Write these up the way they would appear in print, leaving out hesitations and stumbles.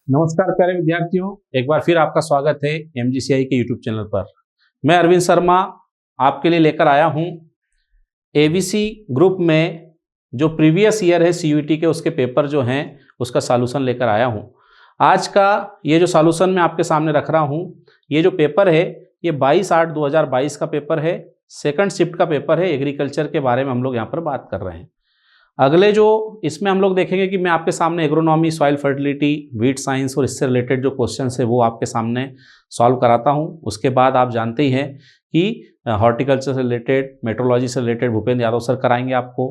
नमस्कार प्यारे विद्यार्थियों, एक बार फिर आपका स्वागत है एमजीसीआई के यूट्यूब चैनल पर। मैं अरविंद शर्मा आपके लिए लेकर आया हूं एबीसी ग्रुप में जो प्रीवियस ईयर है सीयूईटी के, उसके पेपर जो हैं उसका सॉल्यूशन लेकर आया हूं। आज का ये जो सॉल्यूशन मैं आपके सामने रख रहा हूं, ये जो पेपर है ये 22/8/2022 का पेपर है, सेकंड शिफ्ट का पेपर है। एग्रीकल्चर के बारे में हम लोग यहाँ पर बात कर रहे हैं। अगले जो इसमें हम लोग देखेंगे कि मैं आपके सामने agronomy, soil fertility, wheat science और इससे रिलेटेड जो क्वेश्चंस है वो आपके सामने सॉल्व कराता हूं। उसके बाद आप जानते ही हैं कि हॉर्टिकल्चर से रिलेटेड, मेट्रोलॉजी से रिलेटेड भूपेंद्र यादव सर कराएंगे आपको।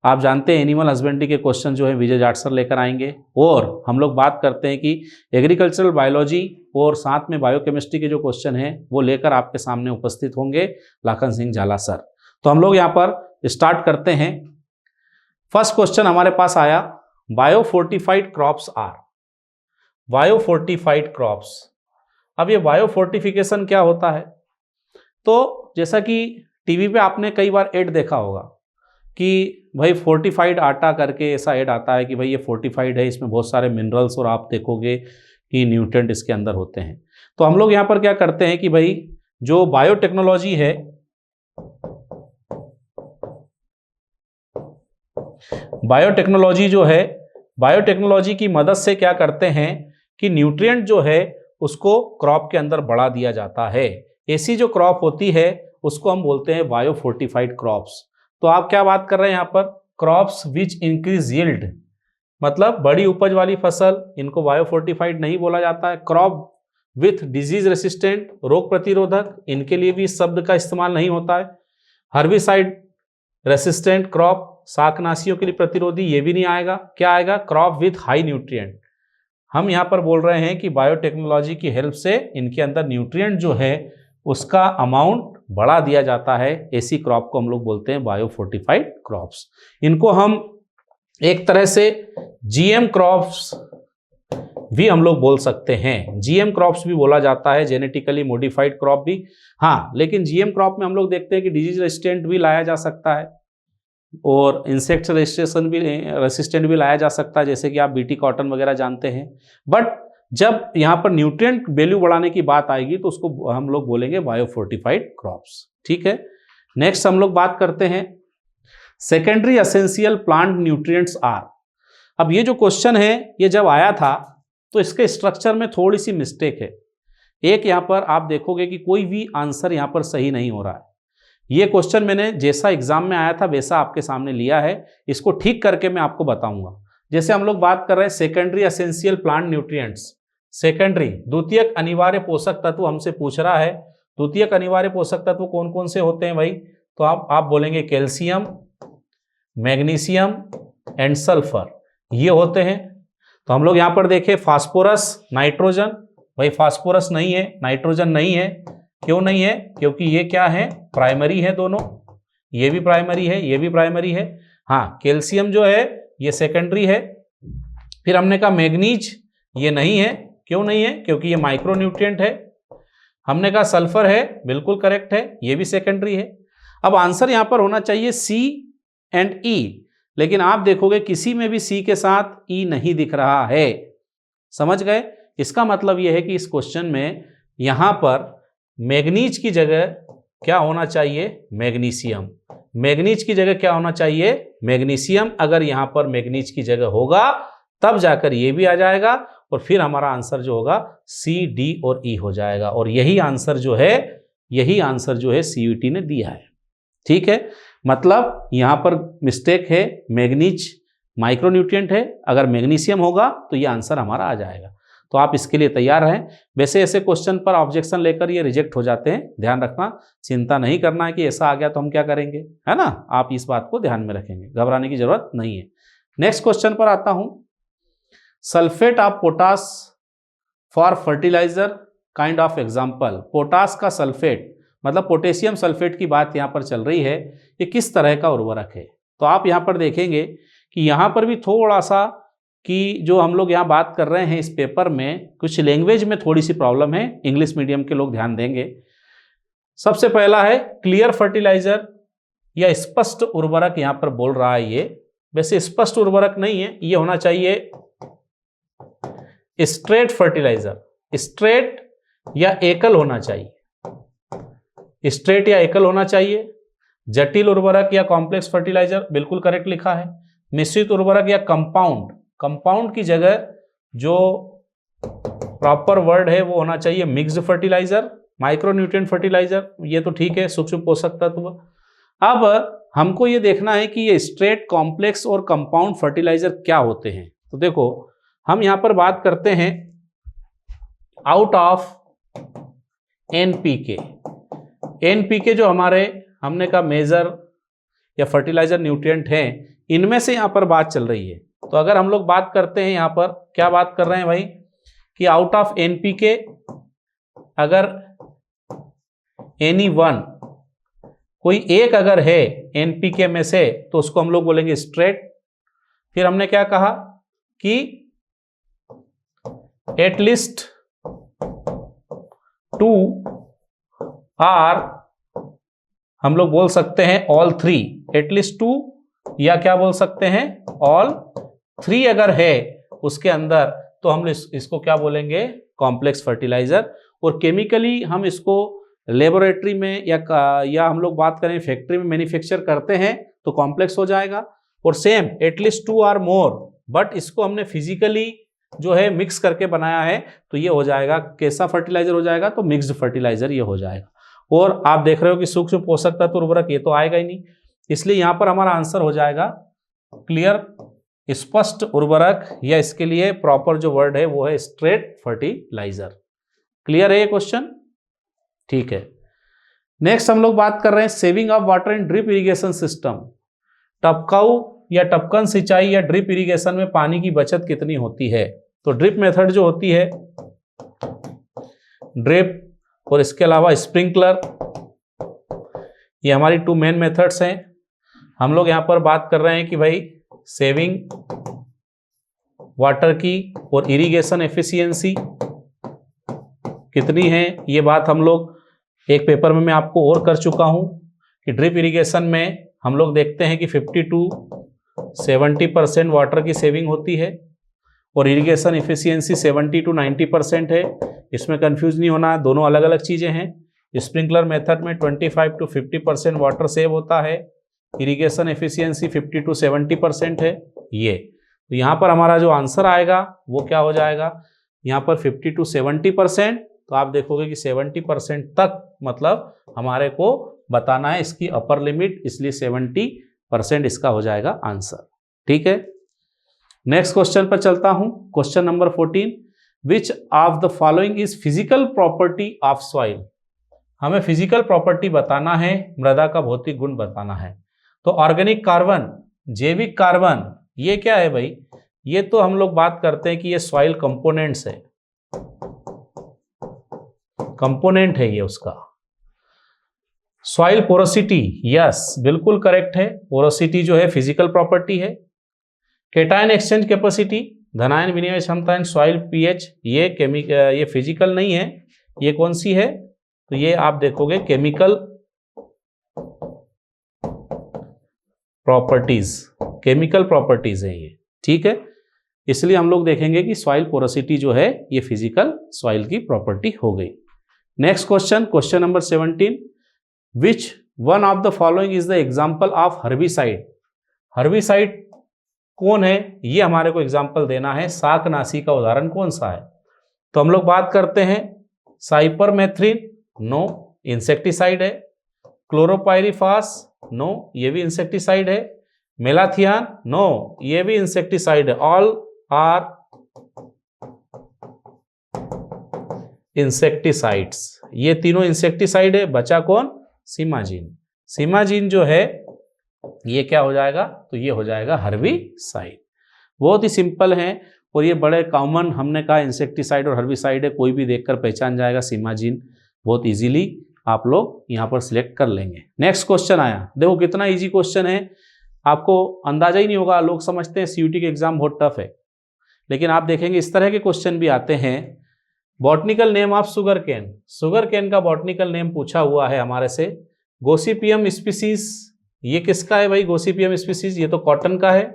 आप जानते हैं एनिमल हस्बेंड्री के क्वेश्चन जो है विजय जाट सर लेकर आएंगे। और हम लोग बात करते हैं कि एग्रीकल्चरल बायोलॉजी और साथ में बायोकेमिस्ट्री के जो क्वेश्चन हैं वो लेकर आपके सामने उपस्थित होंगे लाखन सिंह झाला सर। तो हम लोग यहाँ पर स्टार्ट करते हैं। फर्स्ट क्वेश्चन हमारे पास आया, biofortified crops are. Biofortified crops, अब ये बायोफोर्टिफिकेशन क्या होता है? तो जैसा कि टीवी पे आपने कई बार ऐड देखा होगा कि भाई फोर्टिफाइड आटा करके ऐसा ऐड आता है कि भाई ये फोर्टिफाइड है, इसमें बहुत सारे मिनरल्स और आप देखोगे कि न्यूट्रिएंट इसके अंदर होते हैं। तो हम लोग यहाँ पर क्या करते हैं कि भाई जो बायोटेक्नोलॉजी है, बायोटेक्नोलॉजी जो है, बायोटेक्नोलॉजी की मदद से क्या करते हैं कि न्यूट्रिएंट जो है उसको क्रॉप के अंदर बढ़ा दिया जाता है। ऐसी जो क्रॉप होती है उसको हम बोलते हैं बायोफोर्टिफाइड क्रॉप्स। तो आप क्या बात कर रहे हैं यहाँ पर? क्रॉप्स विच इंक्रीज यील्ड, मतलब बड़ी उपज वाली फसल, इनको बायोफोर्टिफाइड नहीं बोला जाता है। क्रॉप विथ डिजीज रेसिस्टेंट, रोग प्रतिरोधक, इनके लिए भी इस शब्द का इस्तेमाल नहीं होता है। हर्बिसाइड रेसिस्टेंट क्रॉप, शाकनाशियों के लिए प्रतिरोधी, ये भी नहीं आएगा। क्या आएगा? Crop with high nutrient. हम यहाँ पर बोल रहे हैं कि बायोटेक्नोलॉजी की हेल्प से इनके अंदर न्यूट्रिएंट जो है उसका अमाउंट बढ़ा दिया जाता है। ऐसी क्रॉप को हम लोग बोलते हैं बायोफोर्टिफाइड क्रॉप्स। इनको हम एक तरह से जीएम क्रॉप्स भी हम लोग बोल सकते हैं। जीएम क्रॉप्स भी बोला जाता है, जेनेटिकली मॉडिफाइड क्रॉप भी। हाँ, लेकिन जीएम क्रॉप में हम लोग देखते हैं कि डिजीज रेसिस्टेंट भी लाया जा सकता है और इंसेक्ट रेसिस्टेंट भी लाया जा सकता है, जैसे कि आप बीटी कॉटन वगैरह जानते हैं। बट जब यहाँ पर न्यूट्रिएंट वैल्यू बढ़ाने की बात आएगी तो उसको हम लोग बोलेंगे बायोफोर्टिफाइड क्रॉप्स। ठीक है, नेक्स्ट हम लोग बात करते हैं secondary essential plant nutrients are. अब ये जो क्वेश्चन है ये जब आया था तो इसके स्ट्रक्चर में थोड़ी सी मिस्टेक है। एक यहाँ पर आप देखोगे कि कोई भी आंसर यहाँ पर सही नहीं हो रहा है। ये क्वेश्चन मैंने जैसा एग्जाम में आया था वैसा आपके सामने लिया है, इसको ठीक करके मैं आपको बताऊंगा। जैसे हम लोग बात कर रहे हैं secondary essential plant nutrients, secondary द्वितीयक अनिवार्य पोषक तत्व हमसे पूछ रहा है। द्वितीयक अनिवार्य पोषक तत्व कौन कौन से होते हैं भाई? तो आप बोलेंगे कैल्शियम, मैग्नीशियम एंड सल्फर, ये होते हैं। तो हम लोग यहाँ पर देखें फास्फोरस, नाइट्रोजन। भाई फास्फोरस नहीं है, नाइट्रोजन नहीं है। क्यों नहीं है? क्योंकि ये क्या है? प्राइमरी है दोनों, ये भी प्राइमरी है, ये भी प्राइमरी है। हाँ, कैल्शियम जो है ये सेकेंडरी है। फिर हमने कहा मैग्नीज, ये नहीं है। क्यों नहीं है? क्योंकि ये माइक्रोन्यूट्रिएंट है। हमने कहा सल्फर है, बिल्कुल करेक्ट है, ये भी सेकेंडरी है। अब आंसर यहां पर होना चाहिए सी एंड ई, लेकिन आप देखोगे किसी में भी सी के साथ ई नहीं दिख रहा है। समझ गए? इसका मतलब यह है कि इस क्वेश्चन में यहां पर मैग्नीज की जगह क्या होना चाहिए? मैग्नीशियम। मैग्नीज की जगह क्या होना चाहिए? मैग्नीशियम। अगर यहां पर मैग्नीज की जगह होगा तब जाकर ये भी आ जाएगा और फिर हमारा आंसर जो होगा सी, डी और ई हो जाएगा। और यही आंसर जो है सीयूईटी ने दिया है। ठीक है, मतलब यहां पर मिस्टेक है, मैग्नीज माइक्रोन्यूट्रिएंट है, अगर मैग्नीशियम होगा तो ये आंसर हमारा आ जाएगा। तो आप इसके लिए तैयार रहें। वैसे ऐसे क्वेश्चन पर ऑब्जेक्शन लेकर ये रिजेक्ट हो जाते हैं, ध्यान रखना। चिंता नहीं करना है कि ऐसा आ गया तो हम क्या करेंगे, है ना। आप इस बात को ध्यान में रखेंगे, घबराने की जरूरत नहीं है। नेक्स्ट क्वेश्चन पर आता हूं। Sulphate of potash for fertilizer kind of example. Potash का सल्फेट, मतलब पोटेशियम सल्फेट की बात यहां पर चल रही है। ये किस तरह का उर्वरक है? तो आप यहां पर देखेंगे कि यहां पर भी थोड़ा सा कि जो हम लोग यहाँ बात कर रहे हैं इस पेपर में, कुछ लैंग्वेज में थोड़ी सी प्रॉब्लम है, इंग्लिश मीडियम के लोग ध्यान देंगे। सबसे पहला है क्लियर फर्टिलाइजर या स्पष्ट उर्वरक, यहां पर बोल रहा है ये। वैसे स्पष्ट उर्वरक नहीं है, ये होना चाहिए स्ट्रेट फर्टिलाइजर, स्ट्रेट या एकल होना चाहिए, स्ट्रेट या एकल होना चाहिए। जटिल उर्वरक या कॉम्प्लेक्स फर्टिलाइजर, बिल्कुल करेक्ट लिखा है। मिश्रित उर्वरक या कंपाउंड, कंपाउंड की जगह जो प्रॉपर वर्ड है वो होना चाहिए मिक्स्ड फर्टिलाइजर। माइक्रोन्यूट्रिएंट फर्टिलाइजर, ये तो ठीक है, सूक्ष्म पोषक तत्व। अब हमको ये देखना है कि ये स्ट्रेट, कॉम्प्लेक्स और कंपाउंड फर्टिलाइजर क्या होते हैं। तो देखो हम यहां पर बात करते हैं आउट ऑफ एनपीके। एनपीके जो हमारे हमने कहा मेजर या फर्टिलाइजर न्यूट्रिएंट हैं, इनमें से यहां पर बात चल रही है। तो अगर हम लोग बात करते हैं यहां पर क्या बात कर रहे हैं भाई कि आउट ऑफ एनपीके अगर एनी वन, कोई एक अगर है एनपीके में से तो उसको हम लोग बोलेंगे स्ट्रेट। फिर हमने क्या कहा कि एटलीस्ट 2 आर, हम लोग बोल सकते हैं ऑल 3, एटलीस्ट 2 या क्या बोल सकते हैं ऑल 3 अगर है उसके अंदर तो हम इसको क्या बोलेंगे कॉम्प्लेक्स फर्टिलाइजर। और केमिकली हम इसको लेबोरेटरी में या हम लोग बात करें फैक्ट्री में मैन्युफैक्चर करते हैं तो कॉम्प्लेक्स हो जाएगा। और same at least 2 or more, but इसको हमने फिजिकली जो है मिक्स करके बनाया है तो ये हो जाएगा कैसा फर्टिलाइजर हो जाएगा, तो मिक्स्ड फर्टिलाइजर ये हो जाएगा। और आप देख रहे हो कि सूक्ष्म पोषक तत्व उर्वरक ये तो आएगा ही नहीं, इसलिए यहां पर हमारा आंसर हो जाएगा क्लियर, स्पष्ट उर्वरक, या इसके लिए प्रॉपर जो वर्ड है वो है स्ट्रेट फर्टिलाइजर। क्लियर है ये क्वेश्चन? ठीक है। नेक्स्ट हम लोग बात कर रहे हैं saving of water in drip irrigation system. टपकाऊ या टपकन सिंचाई या ड्रिप इरिगेशन में पानी की बचत कितनी होती है। तो ड्रिप मेथड जो होती है, ड्रिप और इसके अलावा स्प्रिंकलर, ये हमारी 2 मेन मेथड्स हैं। हम लोग यहां पर बात कर रहे हैं कि भाई सेविंग वाटर की और इरिगेशन एफिशिएंसी कितनी है, ये बात हम लोग एक पेपर में मैं आपको और कर चुका हूं कि ड्रिप इरिगेशन में हम लोग देखते हैं कि 50 to 70% वाटर की सेविंग होती है और इरिगेशन एफिशिएंसी 70 to 90% है। इसमें कंफ्यूज नहीं होना, दोनों अलग अलग चीज़ें हैं। स्प्रिंकलर मेथड में 25 to 50% वाटर सेव होता है, इरिगेशन एफिशिएंसी 50 to 70% है। ये तो यहाँ पर हमारा जो आंसर आएगा वो क्या हो जाएगा, यहाँ पर 50 to 70%, तो आप देखोगे कि 70% तक मतलब हमारे को बताना है इसकी अपर लिमिट, इसलिए 70% इसका हो जाएगा आंसर। ठीक है, नेक्स्ट क्वेश्चन पर चलता हूं। Question number 14, which of the following is physical property of soil. हमें फिजिकल प्रॉपर्टी बताना है, मृदा का भौतिक गुण बताना है। तो ऑर्गेनिक कार्बन, जैविक कार्बन, ये क्या है भाई, ये तो हम लोग बात करते हैं कि ये सॉइल कंपोनेंट्स है, कंपोनेंट है ये उसका। सॉइल पोरोसिटी, यस बिल्कुल करेक्ट है, पोरोसिटी जो है फिजिकल प्रॉपर्टी है। केटायन एक्सचेंज कैपेसिटी, धनायन विनिमय क्षमता एंड सॉइल पीएच, ये फिजिकल नहीं है, ये कौन सी है, तो ये आप देखोगे केमिकल प्रॉपर्टीज, केमिकल प्रॉपर्टीज है ये। ठीक है, इसलिए हम लोग देखेंगे कि सॉइल पोरोसिटी जो है ये फिजिकल सॉइल की प्रॉपर्टी हो गई। Next question, question number 17, which one of the following is the example of herbicide. Herbicide कौन है, ये हमारे को एग्जाम्पल देना है। शाकनाशी का उदाहरण कौन सा है, तो हम लोग बात करते हैं साइपरमेथ्रिन, नो इंसेक्टिसाइड है। क्लोरोपाइरिफास, नो ये भी इंसेक्टिसाइड है। मेलाथियान, नो ये भी इंसेक्टिसाइड है। ऑल आर इंसेक्टिसाइड्स, ये तीनों इंसेक्टिसाइड है। बचा कौन, सीमाजीन। सीमाजीन जो है ये क्या हो जाएगा, तो ये हो जाएगा हर्बिसाइड। बहुत ही सिंपल है और ये बड़े कॉमन, हमने कहा इंसेक्टिसाइड और हर्बिसाइड है, कोई भी देखकर पहचान जाएगा सीमाजीन, बहुत इजीली आप लोग यहाँ पर सिलेक्ट कर लेंगे। नेक्स्ट क्वेश्चन आया, देखो कितना इजी क्वेश्चन है, आपको अंदाजा ही नहीं होगा। लोग समझते हैं सीयूटी के एग्जाम बहुत टफ है, लेकिन आप देखेंगे इस तरह के क्वेश्चन भी आते हैं। Botanical name of sugar cane, sugar cane का बॉटनिकल नेम पूछा हुआ है हमारे से। गोसिपियम स्पीसीज, ये किसका है भाई, गोसिपियम स्पीसीज, ये तो कॉटन का है।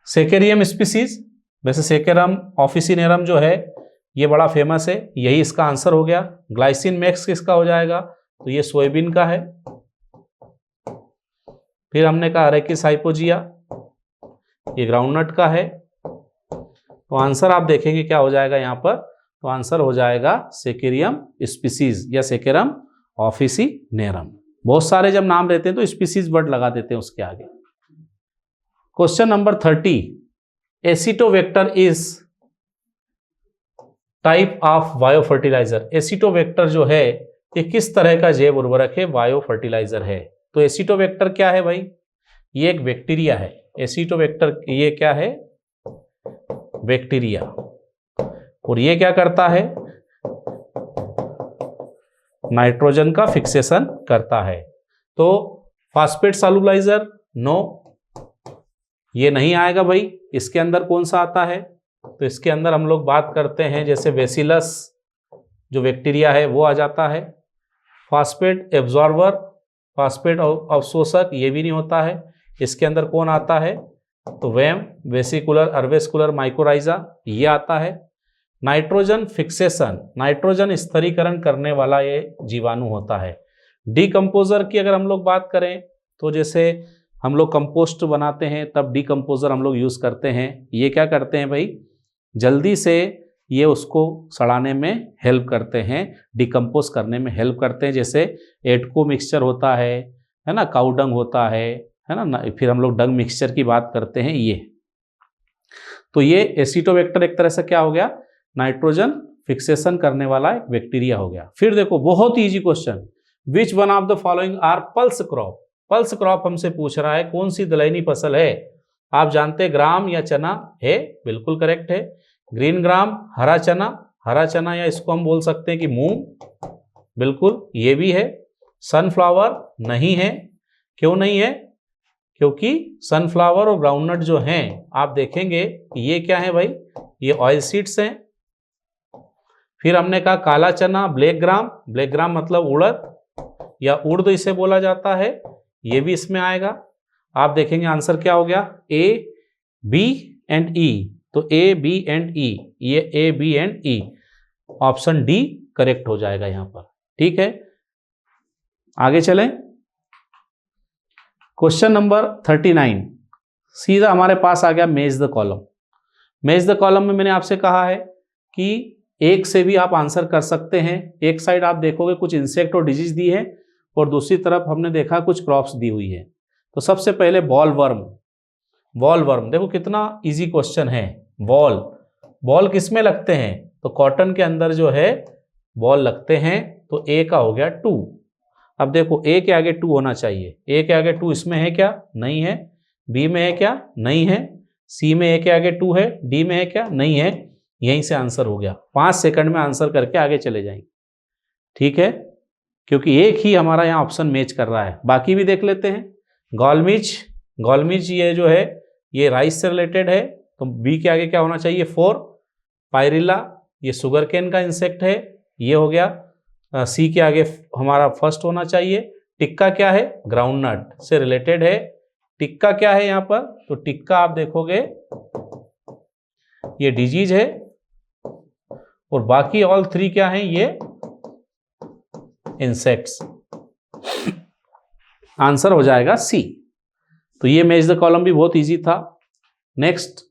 सेकेरियम स्पीसीज, वैसे सेकेरम ऑफिसिनेरम जो है ये बड़ा फेमस है, यही इसका आंसर हो गया। ग्लाइसिन मैक्स किसका हो जाएगा, तो ये सोयाबीन का है। फिर हमने कहा अरेकिस हाइपोजिया, ये ग्राउंडनट का है। तो आंसर आप देखेंगे क्या हो जाएगा यहाँ पर, तो आंसर हो जाएगा सेकेरियम स्पीसीज या सेकेरम ऑफिसिनेरम। बहुत सारे जब नाम रहते हैं तो स्पीसीज वर्ड लगा देते हैं उसके आगे। Question number 30, acetobacter is type of bio fertiliser. Acetobacter जो है ये किस तरह का जैव उर्वरक है, बायो फर्टिलाइजर है। तो एसिटोवेक्टर क्या है भाई, ये एक बैक्टीरिया है। एसिटोवेक्टर ये क्या है, बैक्टीरिया। और ये क्या करता है, नाइट्रोजन का फिक्सेशन करता है। तो फास्फेट सॉल्युलाइजर नो, ये नहीं आएगा भाई। इसके अंदर कौन सा आता है, तो इसके अंदर हम लोग बात करते हैं जैसे बेसिलस जो बैक्टीरिया है वो आ जाता है। फास्फेट एब्जॉर्बर, फास्फेट अवशोषक, ये भी नहीं होता है। इसके अंदर कौन आता है, तो वैम, वेसिकुलर अर्वेस्कुलर माइकोराइजा, ये आता है। नाइट्रोजन फिक्सेशन, नाइट्रोजन स्थिरीकरण करने वाला ये जीवाणु होता है। डीकम्पोजर की अगर हम लोग बात करें तो जैसे हम लोग कंपोस्ट बनाते हैं तब डीकम्पोजर हम लोग यूज़ करते हैं। ये क्या करते हैं भाई, जल्दी से ये उसको सड़ाने में हेल्प करते हैं, डिकम्पोज करने में हेल्प करते हैं। जैसे एटको मिक्सचर होता है ना, काउडंग होता है ना, फिर हम लोग डंग मिक्सचर की बात करते हैं ये। तो ये एसिटोवेक्टर एक तरह से क्या हो गया, नाइट्रोजन फिक्सेशन करने वाला एक बैक्टीरिया हो गया। फिर देखो बहुत easy question, which one of the following are pulse crop. Pulse crop हमसे पूछ रहा है कौन सी दलहनी फसल है। आप जानते हैं ग्राम या चना है, बिल्कुल करेक्ट है। ग्रीन ग्राम, हरा चना, हरा चना या इसको हम बोल सकते हैं कि मूंग, बिल्कुल ये भी है। सनफ्लावर नहीं है, क्यों नहीं है, क्योंकि सनफ्लावर और ग्राउंडनट जो हैं आप देखेंगे ये क्या है भाई, ये ऑयल सीड्स हैं। फिर हमने कहा काला चना, ब्लैक ग्राम, ब्लैक ग्राम मतलब उड़द या उर्द इसे बोला जाता है, ये भी इसमें आएगा। आप देखेंगे आंसर क्या हो गया, ए बी एंड ई। तो ए बी एंड ई, ये A B and E, option D correct हो जाएगा यहां पर। ठीक है, आगे चलें। क्वेश्चन नंबर 39 सीधा हमारे पास आ गया, मेज द कॉलम। मेज द कॉलम में मैंने आपसे कहा है कि एक से भी आप आंसर कर सकते हैं। एक साइड आप देखोगे कुछ इंसेक्ट और डिजीज दी है और दूसरी तरफ हमने देखा कुछ क्रॉप्स दी हुई है। तो सबसे पहले बॉल वर्म। बॉल वर्म देखो कितना इजी क्वेश्चन है। बॉल किस में लगते हैं, तो कॉटन के अंदर जो है बॉल लगते हैं। तो ए का हो गया 2। अब देखो ए के आगे 2 होना चाहिए, ए के आगे 2 इसमें है क्या, नहीं है। बी में है क्या, नहीं है। सी में ए के आगे 2 है, डी में है क्या, नहीं है। यहीं से आंसर हो गया। 5 सेकंड में आंसर करके आगे चले जाएंगे। ठीक है, क्योंकि एक ही हमारा यहाँ ऑप्शन मैच कर रहा है। बाकी भी देख लेते हैं। गॉलमिच ये जो है ये राइस से रिलेटेड है, तो बी के आगे क्या होना चाहिए 4। पायरिला ये शुगर केन का इंसेक्ट है, ये हो गया। सी के आगे हमारा फर्स्ट होना चाहिए। टिक्का क्या है, ग्राउंडनट से रिलेटेड है। टिक्का क्या है यहाँ पर, तो टिक्का आप देखोगे ये डिजीज है। और बाकी ऑल 3 क्या हैं, ये इंसेक्ट्स। आंसर हो जाएगा सी। तो ये मेज द कॉलम भी बहुत इजी था। नेक्स्ट,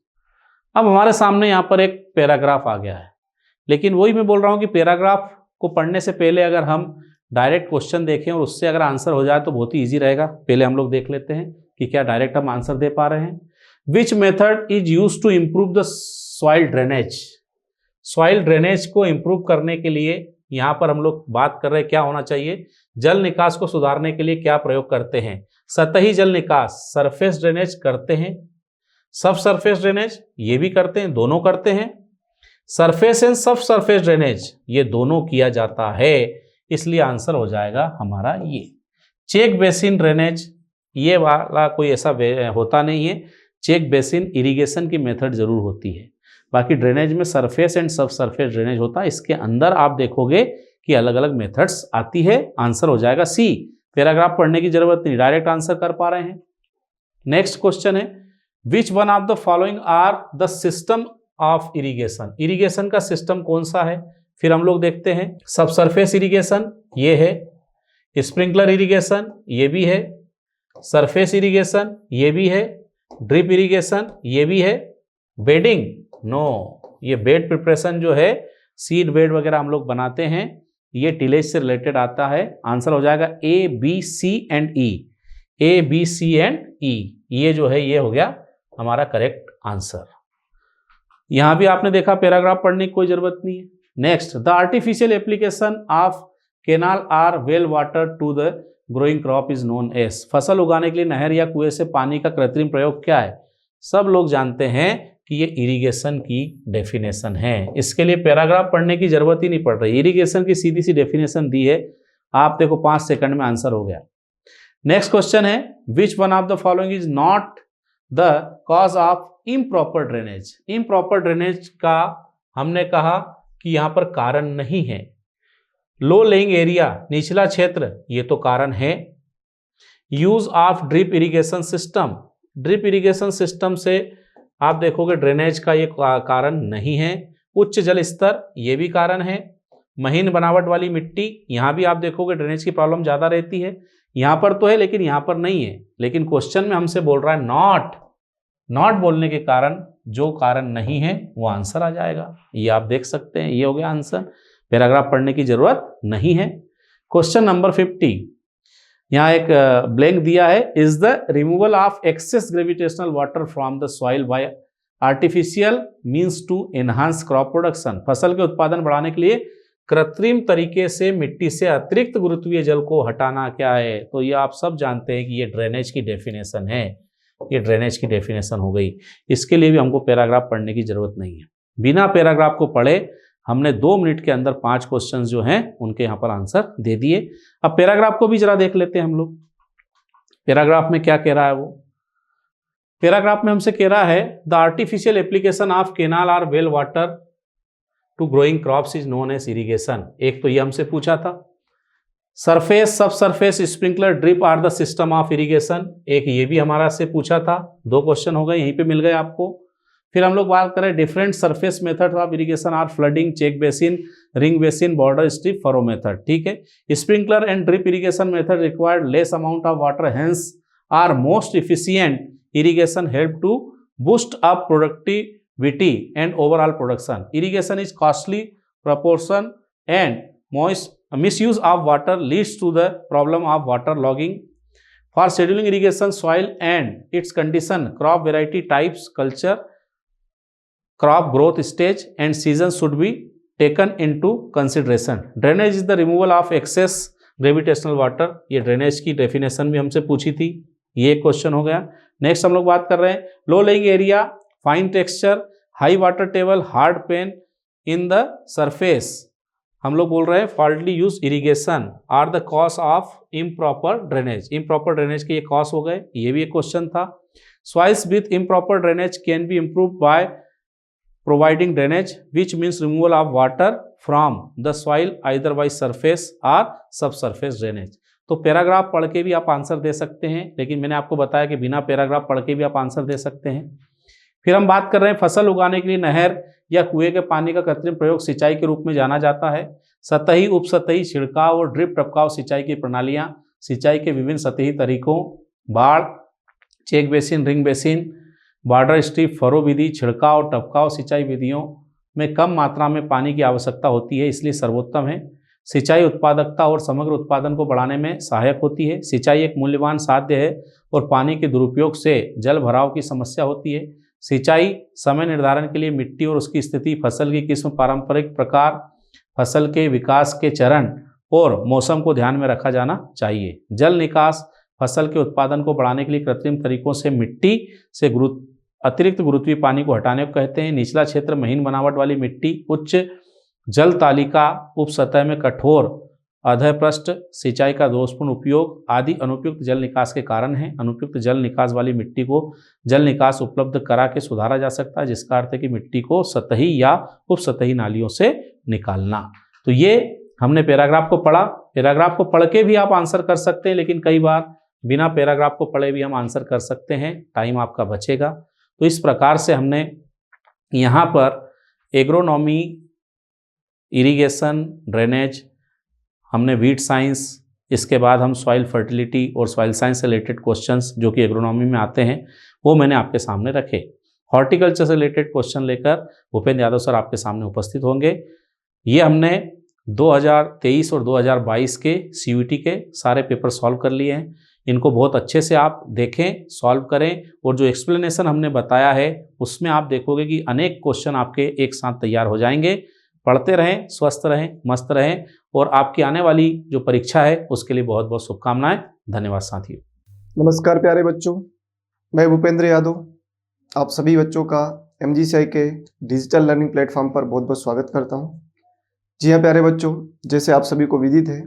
अब हमारे सामने यहां पर एक पैराग्राफ आ गया है, लेकिन वही मैं बोल रहा हूं कि पैराग्राफ को पढ़ने से पहले अगर हम डायरेक्ट क्वेश्चन देखें और उससे अगर आंसर हो जाए तो बहुत ही इजी रहेगा। पहले हम लोग देख लेते हैं कि क्या डायरेक्ट हम आंसर दे पा रहे हैं। Which method is use to improve the soil drainage. Soil drainage को इम्प्रूव करने के लिए यहाँ पर हम लोग बात कर रहे हैं क्या होना चाहिए, जल निकास को सुधारने के लिए क्या प्रयोग करते हैं। सतही जल निकास, सरफेस ड्रेनेज करते हैं। सब सरफेस ड्रेनेज ये भी करते हैं, दोनों करते हैं। सरफेस एंड सब सरफेस ड्रेनेज ये दोनों किया जाता है, इसलिए आंसर हो जाएगा हमारा ये। चेक बेसिन ड्रेनेज ये वाला कोई ऐसा होता नहीं है। चेक बेसिन इरिगेशन की मेथड जरूर होती है, बाकी ड्रेनेज में सरफेस एंड सब सरफेस ड्रेनेज होता है। इसके अंदर आप देखोगे कि अलग अलग मेथड्स आती है। आंसर हो जाएगा सी। पैराग्राफ पढ़ने की जरूरत नहीं, डायरेक्ट आंसर कर पा रहे हैं। नेक्स्ट क्वेश्चन है, which one of the following are the system of irrigation, irrigation का सिस्टम कौन सा है, फिर हम लोग देखते हैं। सब सरफेस इरिगेशन ये है, स्प्रिंकलर इरिगेशन ये भी है, सरफेस इरिगेशन ये भी है, ड्रिप इरिगेशन ये भी है, बेडिंग नो, ये बेड प्रिपरेशन जो है, सीड बेड वगैरह हम लोग बनाते हैं, ये टिलेज से रिलेटेड आता है। आंसर हो जाएगा A B C and E, A B C and E, ये जो है ये हो गया हमारा करेक्ट आंसर। यहां भी आपने देखा पैराग्राफ पढ़ने की कोई जरूरत नहीं है। Next, the artificial application of canal or well water to the growing crop is known as, फसल उगाने के लिए नहर या कुएं से पानी का कृत्रिम प्रयोग क्या है? सब लोग जानते हैं कि ये इरिगेशन की डेफिनेशन है, इसके लिए पैराग्राफ पढ़ने की जरूरत ही नहीं पड़ रही, इरिगेशन की सीधी सी डेफिनेशन दी है, आप देखो 5 सेकंड में आंसर हो गया। नेक्स्ट क्वेश्चन है, which one of the following is not the cause of improper drainage? Improper drainage का हमने कहा कि यहां पर कारण नहीं है। लो लेइंग एरिया, निचला क्षेत्र, ये तो कारण है। Use of drip irrigation system, drip irrigation system से आप देखोगे ड्रेनेज का ये कारण नहीं है। उच्च जल स्तर, ये भी कारण है। महीन बनावट वाली मिट्टी, यहां भी आप देखोगे ड्रेनेज की प्रॉब्लम ज्यादा रहती है, यहां पर तो है लेकिन यहां पर नहीं है, लेकिन क्वेश्चन में हमसे बोल रहा है नॉट, नॉट बोलने के कारण जो कारण नहीं है वो आंसर आ जाएगा। ये आप देख सकते हैं, ये हो गया आंसर, पैराग्राफ पढ़ने की जरूरत नहीं है। क्वेश्चन नंबर 50, यहाँ एक ब्लैंक दिया है, is the removal of excess gravitational water from the soil by artificial means to enhance crop production, फसल के उत्पादन बढ़ाने के लिए कृत्रिम तरीके से मिट्टी से अतिरिक्त गुरुत्वीय जल को हटाना क्या है? तो ये आप सब जानते हैं कि ये ड्रेनेज की डेफिनेशन है, ये ड्रेनेज की डेफिनेशन हो गई। इसके लिए भी हमको पैराग्राफ पढ़ने की जरूरत नहीं है, बिना पैराग्राफ को पढ़े हमने 2 मिनट के अंदर 5 क्वेश्चन जो हैं उनके यहाँ पर आंसर दे दिए। अब पैराग्राफ को भी जरा देख लेते हैं हम लोग, पैराग्राफ में क्या कह रहा है वो। पैराग्राफ में हमसे कह रहा है, the artificial application of canal or well water to growing crops is known as irrigation, एक तो ये हमसे पूछा था। Surface, sub surface, sprinkler, drip are the system of irrigation, एक ये भी हमारा से पूछा था। 2 क्वेश्चन हो गए, यहीं पे मिल गए आपको। फिर हम लोग बात करें different surface method of irrigation are flooding, check basin, ring basin, border strip, furrow method, ठीक है। Sprinkler and drip irrigation method required less amount of water, hence are most efficient irrigation help to boost up productivity and overall production. Irrigation is costly proportion and misuse of water leads to the problem of water logging. For scheduling irrigation, soil and its condition, crop variety types, culture, crop growth stage and season should be taken into consideration. Drainage is the removal of excess gravitational water. ये drainage की definition भी हमसे पूछी थी, ये question हो गया। Next हम लोग बात कर रहे हैं low lying area, fine texture, high water table, hard pan in the surface. हम लोग बोल रहे हैं faulty use irrigation are the cause of improper drainage. Improper drainage के ये कॉज हो गए, ये भी एक क्वेश्चन था। Soils with improper drainage can be improve by providing drainage which means removal of water from the soil either by surface और सब सरफेस ड्रेनेज। तो पैराग्राफ पढ़ के भी आप आंसर दे सकते हैं, लेकिन मैंने आपको बताया कि बिना पैराग्राफ पढ़ के भी आप आंसर दे सकते हैं। फिर हम बात कर रहे हैं फसल उगाने के लिए नहर या कुएं के पानी का कृत्रिम प्रयोग सिंचाई के रूप में जाना जाता है। सतही, उपसतही, छिड़काव और ड्रिप टपकाव सिंचाई की प्रणालियां, सिंचाई के विभिन्न सतही तरीकों, बाढ़, check basin, ring basin, border strip, furrow विधि, छिड़काव और टपकाव सिंचाई विधियों में कम मात्रा में पानी की आवश्यकता होती है, इसलिए सर्वोत्तम है। सिंचाई उत्पादकता और समग्र उत्पादन को बढ़ाने में सहायक होती है। सिंचाई एक मूल्यवान साध्य है और पानी के दुरुपयोग से जल भराव की समस्या होती है। सिंचाई समय निर्धारण के लिए मिट्टी और उसकी स्थिति, फसल की किस्म, पारंपरिक प्रकार, फसल के विकास के चरण और मौसम को ध्यान में रखा जाना चाहिए। जल निकास, फसल के उत्पादन को बढ़ाने के लिए कृत्रिम तरीकों से मिट्टी से अतिरिक्त गुरुत्वीय पानी को हटाने को कहते हैं। निचला क्षेत्र महीन बनावट वाली मिट्टी, उच्च जल तालिका, उप सतह में कठोर अधःपृष्ठ, सिंचाई का दोषपूर्ण उपयोग आदि अनुपयुक्त जल निकास के कारण हैं। अनुपयुक्त जल निकास वाली मिट्टी को जल निकास उपलब्ध करा के सुधारा जा सकता है, जिसका अर्थ है कि मिट्टी को सतही या उपसतही नालियों से निकालना। तो ये हमने पैराग्राफ को पढ़ा। पैराग्राफ को पढ़ के भी आप आंसर कर सकते हैं, लेकिन कई बार बिना पैराग्राफ को पढ़े भी हम आंसर कर सकते हैं, टाइम आपका बचेगा। तो इस प्रकार से हमने यहाँ पर एग्रोनॉमी, इरिगेशन, ड्रेनेज, हमने वीट साइंस, इसके बाद हम सॉइल फर्टिलिटी और सॉइल साइंस से रिलेटेड क्वेश्चंस जो कि एग्रोनॉमी में आते हैं वो मैंने आपके सामने रखे। हॉर्टिकल्चर से रिलेटेड क्वेश्चन लेकर भूपेंद्र यादव सर आपके सामने उपस्थित होंगे। ये हमने 2023 और 2022 के CUET के सारे पेपर सॉल्व कर लिए हैं। इनको बहुत अच्छे से आप देखें, सॉल्व करें, और जो एक्सप्लेनेशन हमने बताया है उसमें आप देखोगे कि अनेक क्वेश्चन आपके एक साथ तैयार हो जाएंगे। पढ़ते रहें, स्वस्थ रहें, मस्त रहें, और आपकी आने वाली जो परीक्षा है उसके लिए बहुत बहुत शुभकामनाएं। धन्यवाद साथियों। नमस्कार प्यारे बच्चों, मैं भूपेंद्र यादव आप सभी बच्चों का MGCI के डिजिटल लर्निंग प्लेटफॉर्म पर बहुत बहुत स्वागत करता हूं। जी हाँ प्यारे बच्चों, जैसे आप सभी को विदित है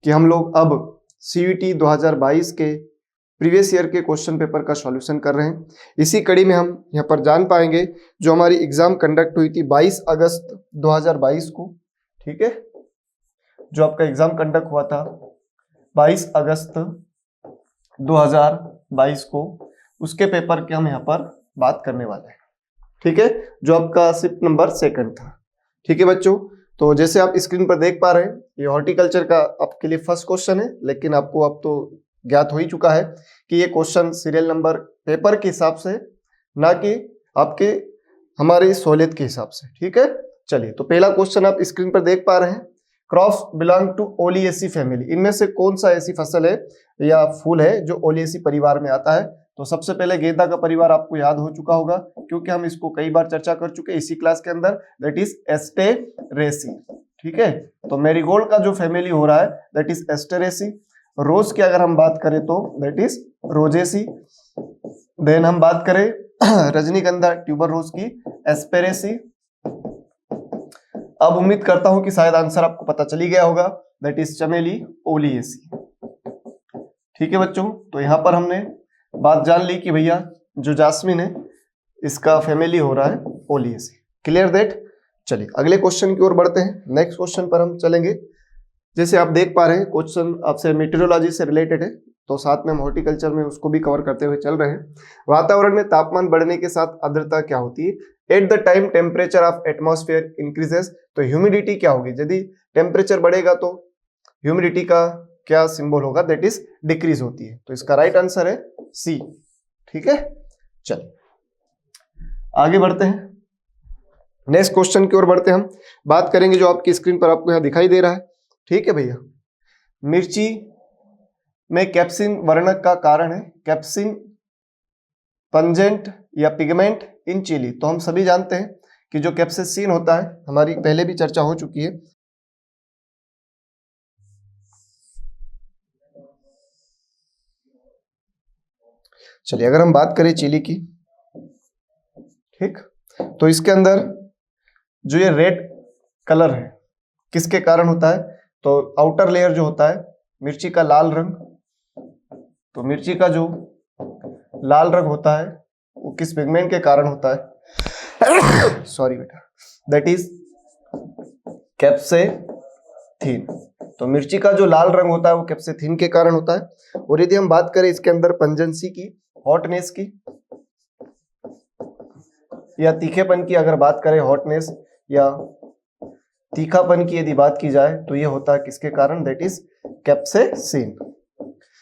कि हम लोग अब CUET 2022 के प्रीवियस ईयर के क्वेश्चन पेपर का सॉल्यूशन कर रहे हैं। इसी कड़ी में हम यहाँ पर जान पाएंगे जो हमारी एग्जाम कंडक्ट हुई थी 22 अगस्त 2022 को, ठीक है, जो आपका एग्जाम कंडक्ट हुआ था 22 अगस्त 2022 को, उसके पेपर के हम यहाँ पर बात करने वाले हैं, ठीक है, जो आपका शिफ्ट नंबर 2 था। ठीक है बच्चों, तो जैसे आप स्क्रीन पर देख पा रहे हैं ये हॉर्टिकल्चर का आपके लिए फर्स्ट क्वेश्चन है, लेकिन आपको अब तो ज्ञात हो ही चुका है कि ये क्वेश्चन सीरियल नंबर पेपर के हिसाब से, ना कि आपके हमारे सहूलियत के हिसाब से, ठीक है। चलिए, तो पहला क्वेश्चन आप स्क्रीन पर देख पा रहे हैं, क्रॉप्स बिलोंग टू ओलिएसी फैमिली, इनमें से कौन सा ऐसी फसल है या फूल है जो ओलिएसी परिवार में आता है। तो सबसे पहले गेंदा का परिवार आपको याद हो चुका होगा क्योंकि हम इसको कई बार चर्चा कर चुके हैं इसी क्लास के अंदर, दैट इज एस्टेरेसी, ठीक है। तो मैरीगोल्ड का जो फैमिली हो रहा है दैट इज एस्टेरेसी। रोज की अगर हम बात करें तो दैट इज रोजेसी। देन हम बात करें रजनीगंधा ट्यूबर रोज की एस्पेरेसी। अब उम्मीद करता हूं कि शायद आंसर आपको पता चली गया होगा, दैट इज चमेली ओलिएसी। ठीक है बच्चों, तो यहां पर हमने बात जान ली कि भैया जो जास्मिन है इसका फैमिली हो रहा है ओलिएसी। Clear that. चलिए अगले क्वेश्चन की ओर बढ़ते हैं, नेक्स्ट क्वेश्चन पर हम चलेंगे। जैसे आप देख पा रहे हैं क्वेश्चन आपसे मेटेरोलॉजी से रिलेटेड है, तो साथ में हम हॉर्टिकल्चर में उसको भी कवर करते हुए चल रहे हैं। वातावरण में तापमान बढ़ने के साथ आर्द्रता क्या होती है। At the time temperature of atmosphere increases, तो ह्यूमिडिटी क्या होगी। यदि टेम्परेचर बढ़ेगा तो ह्यूमिडिटी का क्या सिंबल होगा, दैट इज डिक्रीज होती है। तो इसका राइट आंसर है सी, ठीक है। चलिए आगे बढ़ते हैं, नेक्स्ट क्वेश्चन की ओर बढ़ते हैं। हम बात करेंगे जो आपकी स्क्रीन पर आपको यहां दिखाई दे रहा है, ठीक है भैया। मिर्ची में कैप्सिन वर्णक का कारण है, कैप्सिन पंजेंट या पिगमेंट इन चिली। तो हम सभी जानते हैं कि जो कैप्सेसिन होता है, हमारी पहले भी चर्चा हो चुकी है। चलिए अगर हम बात करें चिली की, ठीक, तो इसके अंदर जो ये रेड कलर है किसके कारण होता है। तो आउटर लेयर जो होता है मिर्ची का लाल रंग, तो मिर्ची का जो लाल रंग होता है वो किस पिगमेंट के कारण होता है सॉरी बेटा, दैट इज कैप्सेथिन। तो मिर्ची का जो लाल रंग होता है वो कैप्सेथिन के कारण होता है। और यदि हम बात करें इसके अंदर पंजेंसी की, हॉटनेस की या तीखेपन की, अगर बात करें हॉटनेस या तीखापन की यदि बात की जाए तो ये होता है किसके कारण, दैट इज कैप्सेसिन।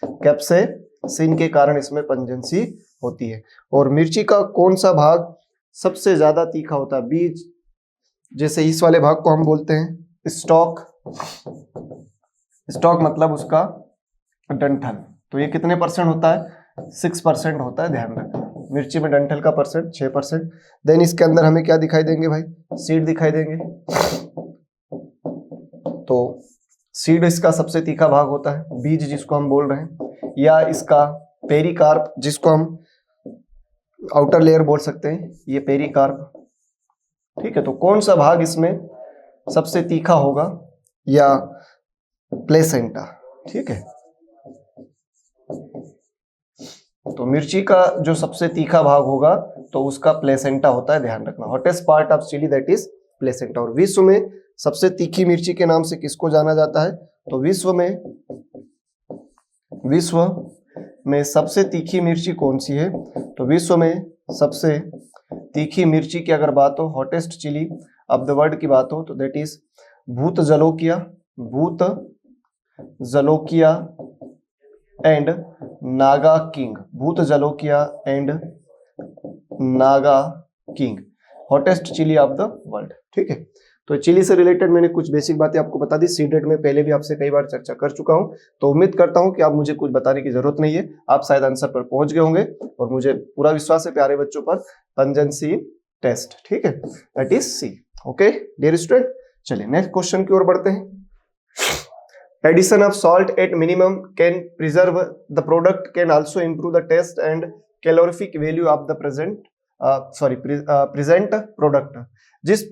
कैप्सेसिन के कारण इसमें पंजेंसी होती है। और मिर्ची का कौन सा भाग सबसे ज्यादा तीखा होता है, बीज, जैसे इस वाले भाग को हम बोलते हैं स्टॉक। स्टॉक मतलब उसका डंठल, तो ये कितने परसेंट होता है, 6% होता है, ध्यान रखना। मिर्ची में डंठल का परसेंट 6%। देन इसके अंदर हमें क्या दिखाई देंगे भाई, सीड दिखाई देंगे। तो सीड इसका सबसे तीखा भाग होता है, बीज जिसको हम बोल रहे हैं, या इसका पेरिकार्प जिसको हम आउटर लेयर बोल सकते हैं, ये पेरिकार्प, ठीक है। तो कौन सा भाग इसमें सबसे तीखा होगा, या प्लेसेंटा, ठीक है। तो मिर्ची का जो सबसे तीखा भाग होगा तो उसका प्लेसेंटा होता है, ध्यान रखना। Hottest part of chilli that is placenta. और विश्व में सबसे तीखी मिर्ची के नाम से किसको जाना जाता है, तो विश्व में सबसे तीखी मिर्ची कौन सी है, तो विश्व में सबसे तीखी मिर्ची की अगर बात हो, hottest chilli of the world की बात हो, तो दैट इज भूत जलोकिया, भूत Jolokia and Naga king, Bhut Jolokia and Naga king, hottest chilli of the world. ठीक है, तो चिली से रिलेटेड मैंने कुछ बेसिक बातें आपको बता दी, सीडेड में पहले भी आपसे कई बार चर्चा कर चुका हूं, तो उम्मीद करता हूं कि आप मुझे कुछ बताने की जरूरत नहीं है, आप शायद आंसर पर पहुंच गए होंगे और मुझे पूरा विश्वास है प्यारे बच्चों पर, पंजेंसी टेस्ट। ठीक है, that is C. Okay dear student, चलिए नेक्स्ट क्वेश्चन की ओर बढ़ते हैं। Addition of salt at minimum can preserve the product, can also improve the taste and calorific value of the present product. जिस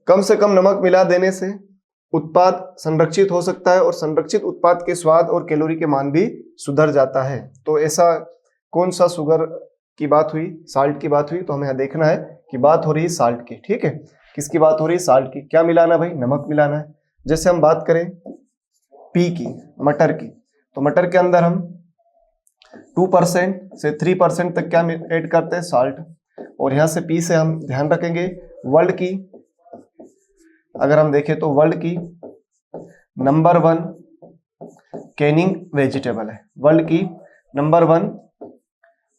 कम से कम नमक मिला देने से उत्पाद संरक्षित हो सकता है और संरक्षित उत्पाद के स्वाद और कैलोरी के मान भी सुधर जाता है। तो ऐसा कौन सा शुगर की बात हुई, साल्ट की बात हुई, तो हमें यहाँ देखना है कि बात हो रही है साल्ट की। ठीक है, किसकी बात हो रही है, साल्ट की। क्या मिलाना भाई, नमक मिलाना है। जैसे हम बात करें पी की, मटर की, तो मटर के अंदर हम 2% से 3% तक क्या ऐड करते हैं, साल्ट। और यहाँ से पी से हम ध्यान रखेंगे वर्ल्ड की, अगर हम देखें तो वर्ल्ड की नंबर 1 कैनिंग वेजिटेबल है, वर्ल्ड की नंबर 1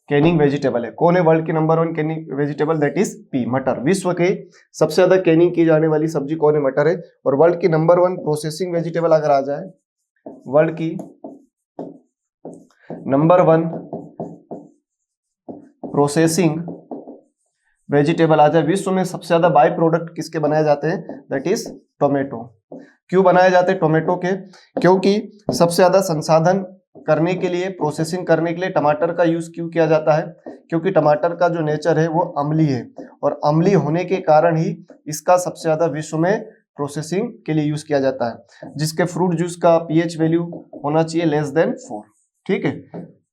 कैनिंग वेजिटेबल है। कौन है वर्ल्ड की number 1 Canning vegetable, that is P, मटर। विश्व के सबसे ज्यादा कैनिंग की जाने वाली सब्जी कौन है, मटर है। और वर्ल्ड की नंबर 1 प्रोसेसिंग वेजिटेबल अगर आ जाए, वर्ल्ड की नंबर 1 प्रोसेसिंग वेजिटेबल आ जाए, विश्व में सबसे ज्यादा बाई प्रोडक्ट किसके बनाए जाते हैं, दैट इज टोमेटो। क्यों बनाए जाते हैं टोमेटो के, क्योंकि सबसे ज्यादा संसाधन करने के लिए, प्रोसेसिंग करने के लिए टमाटर का यूज क्यों किया जाता है, क्योंकि टमाटर का जो नेचर है वो अम्लीय है, और अम्लीय होने के कारण ही इसका सबसे ज्यादा विश्व में प्रोसेसिंग के लिए यूज किया जाता है, जिसके फ्रूट जूस का पीएच वैल्यू होना चाहिए लेस देन 4। ठीक है,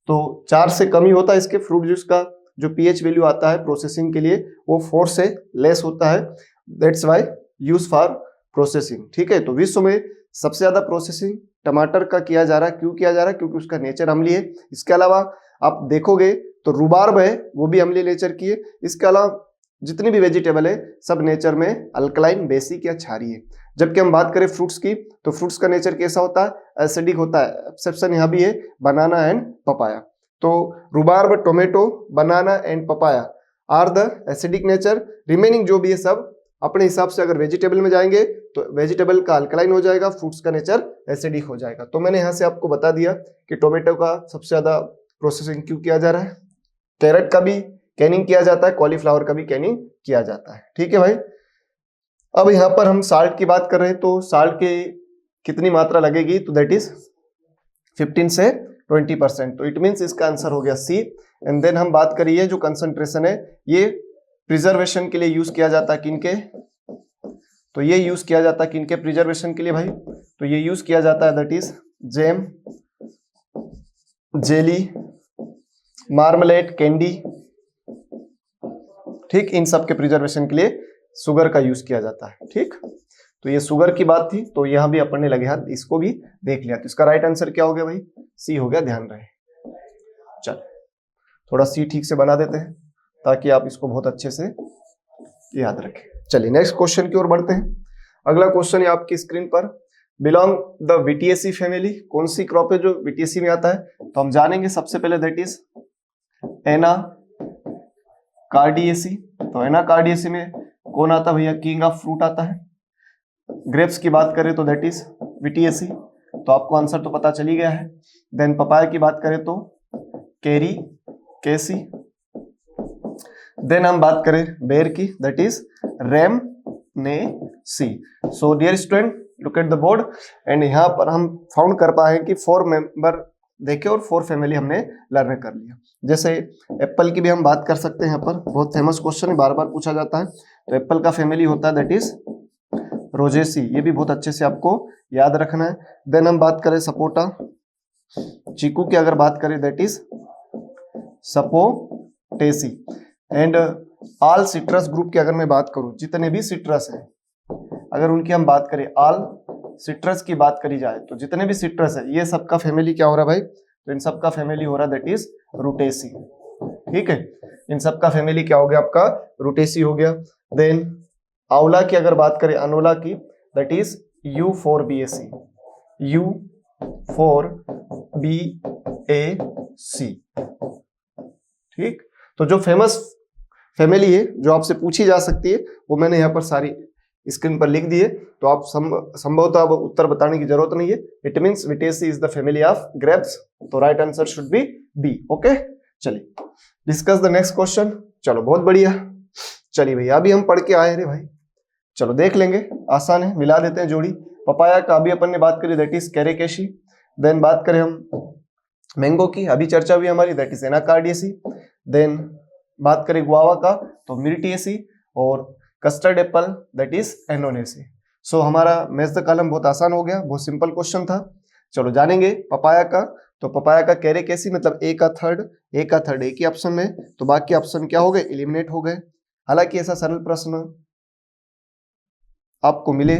तो 4 से कम ही होता है इसके फ्रूट जूस का जो पीएच वैल्यू आता है प्रोसेसिंग के लिए, वो 4 से लेस होता है, that's why use for processing. ठीक है, तो विश्व में सबसे ज्यादा प्रोसेसिंग टमाटर का किया जा रहा है। क्यों किया जा रहा है, क्योंकि उसका नेचर अम्लीय है। इसके अलावा आप देखोगे तो रुबार्ब है, वो भी अम्लीय नेचर की है। इसके अलावा जितनी भी वेजिटेबल है सब नेचर में अल्कलाइन, बेसिक या क्षारीय है। जबकि हम बात करें फ्रूट्स की, तो फ्रूट्स का नेचर कैसा होता है, एसिडिक होता है। एक्सेप्शन यहाँ भी है, बनाना एंड पपाया। तो rhubarb, tomato, banana and papaya are the acidic nature. Remaining जो भी है सब अपने हिसाब से, अगर वेजिटेबल में जाएंगे तो वेजिटेबल का अल्कलाइन हो जाएगा, फ्रूट्स का नेचर एसिडिक हो जाएगा। तो मैंने यहाँ से आपको बता दिया कि टोमेटो का सबसे ज्यादा प्रोसेसिंग क्यों किया जा रहा है, कैरेट का भी कैनिंग किया जाता है, कॉलीफ्लावर का भी कैनिंग किया जाता है। ठीक है भाई, अब यहाँ पर हम साल्ट की बात कर रहे हैं, तो साल्ट की कितनी मात्रा लगेगी, तो दैट इज 15 से 20%। तो इट मीन्स इसका आंसर हो गया सी। एंड देन हम बात करिए जो कंसंट्रेशन है, ये प्रिजर्वेशन के लिए यूज किया जाता है किनके, तो ये यूज किया जाता है किनके प्रिजर्वेशन के लिए भाई, तो ये यूज किया जाता है that is jam, jelly, marmalade, candy. ठीक, इन सब के प्रिजर्वेशन के लिए शुगर का यूज किया जाता है। ठीक, तो ये शुगर की बात थी, तो यहां भी अपन ने लगे हाथ इसको भी देख लिया। तो इसका राइट आंसर क्या हो गया भाई, सी हो गया, ध्यान रहे। चल थोड़ा सी ठीक से बना देते हैं ताकि आप इसको बहुत अच्छे से याद रखें। चलिए नेक्स्ट क्वेश्चन की ओर बढ़ते हैं। अगला क्वेश्चन है आपकी स्क्रीन पर, बिलोंग द विटिएसी फैमिली, कौन सी क्रॉप है जो विटिएसी में आता है, तो हम जानेंगे सबसे पहले दैट इज एना कार्डिएसी। तो एना कार्डिएसी में कौन आता है भैया, किंग ऑफ फ्रूट आता है। ग्रेप्स की बात करें तो दैट इज विटिएसी, तो आपको आंसर तो पता चली गया है। देन पपाया की बात करें तो केरी केसी। देन हम बात करें बेर की, that is rhamnaceae. So dear student look at the board, and यहाँ पर हम फाउंड कर पाए कि 4 मेंबर देखे और 4 फैमिली हमने लर्न कर लिया। जैसे एप्पल की भी हम बात कर सकते हैं, यहाँ पर बहुत फेमस क्वेश्चन है, बार बार पूछा जाता है। तो एप्पल का फैमिली होता है दैट इज रोजेसी, ये भी बहुत अच्छे से आपको याद रखना है। देन हम बात करें सपोटा, चीकू की अगर बात करें that is sapotaceae. And all citrus group की अगर मैं बात करूं, जितने भी सिट्रस हैं अगर उनकी हम बात करें, ऑल सिट्रस की बात करी जाए तो जितने भी सिट्रस है ये सबका फैमिली क्या हो रहा है भाई, तो इन सबका फैमिली हो रहा है दैट इज रूटेसी। ठीक है, इन सब का फैमिली क्या हो गया आपका, रूटेसी हो गया। देन आंवला की अगर बात करें, अनोला की, दैट इज U4BAC, U4BAC। ठीक, तो जो फेमस फैमिली है जो आपसे पूछी जा सकती है वो मैंने यहाँ पर सारी स्क्रीन पर लिख दी है, तो आप संभवतः अब उत्तर बताने की जरूरत नहीं है। It means vitaceae is the family of grapes, तो right answer should be B. Okay, चलिए डिस्कस द नेक्स्ट क्वेश्चन। चलो बहुत बढ़िया, चलिए भैया अभी हम पढ़ के आए रे भाई, चलो देख लेंगे, आसान है, मिला देते हैं जोड़ी। पपाया का अभी अपन ने बात करी, दैट इज कैरेकेशी। देन बात करें हम मैंगो की, अभी चर्चा हुई हमारी, दैट इज एनाकार्डियेसी। देन बात करें गुआवा का तो मिर्टियेसी, और custard apple that is annonaceae. So हमारा मैच द कॉलम बहुत आसान हो गया, बहुत सिंपल क्वेश्चन था। चलो जानेंगे पपाया का, तो पपाया का कैरेकेसी मतलब ए का थर्ड एक ही ऑप्शन में, तो बाकी ऑप्शन क्या हो गए, एलिमिनेट हो गए। हालांकि ऐसा सरल प्रश्न आपको मिले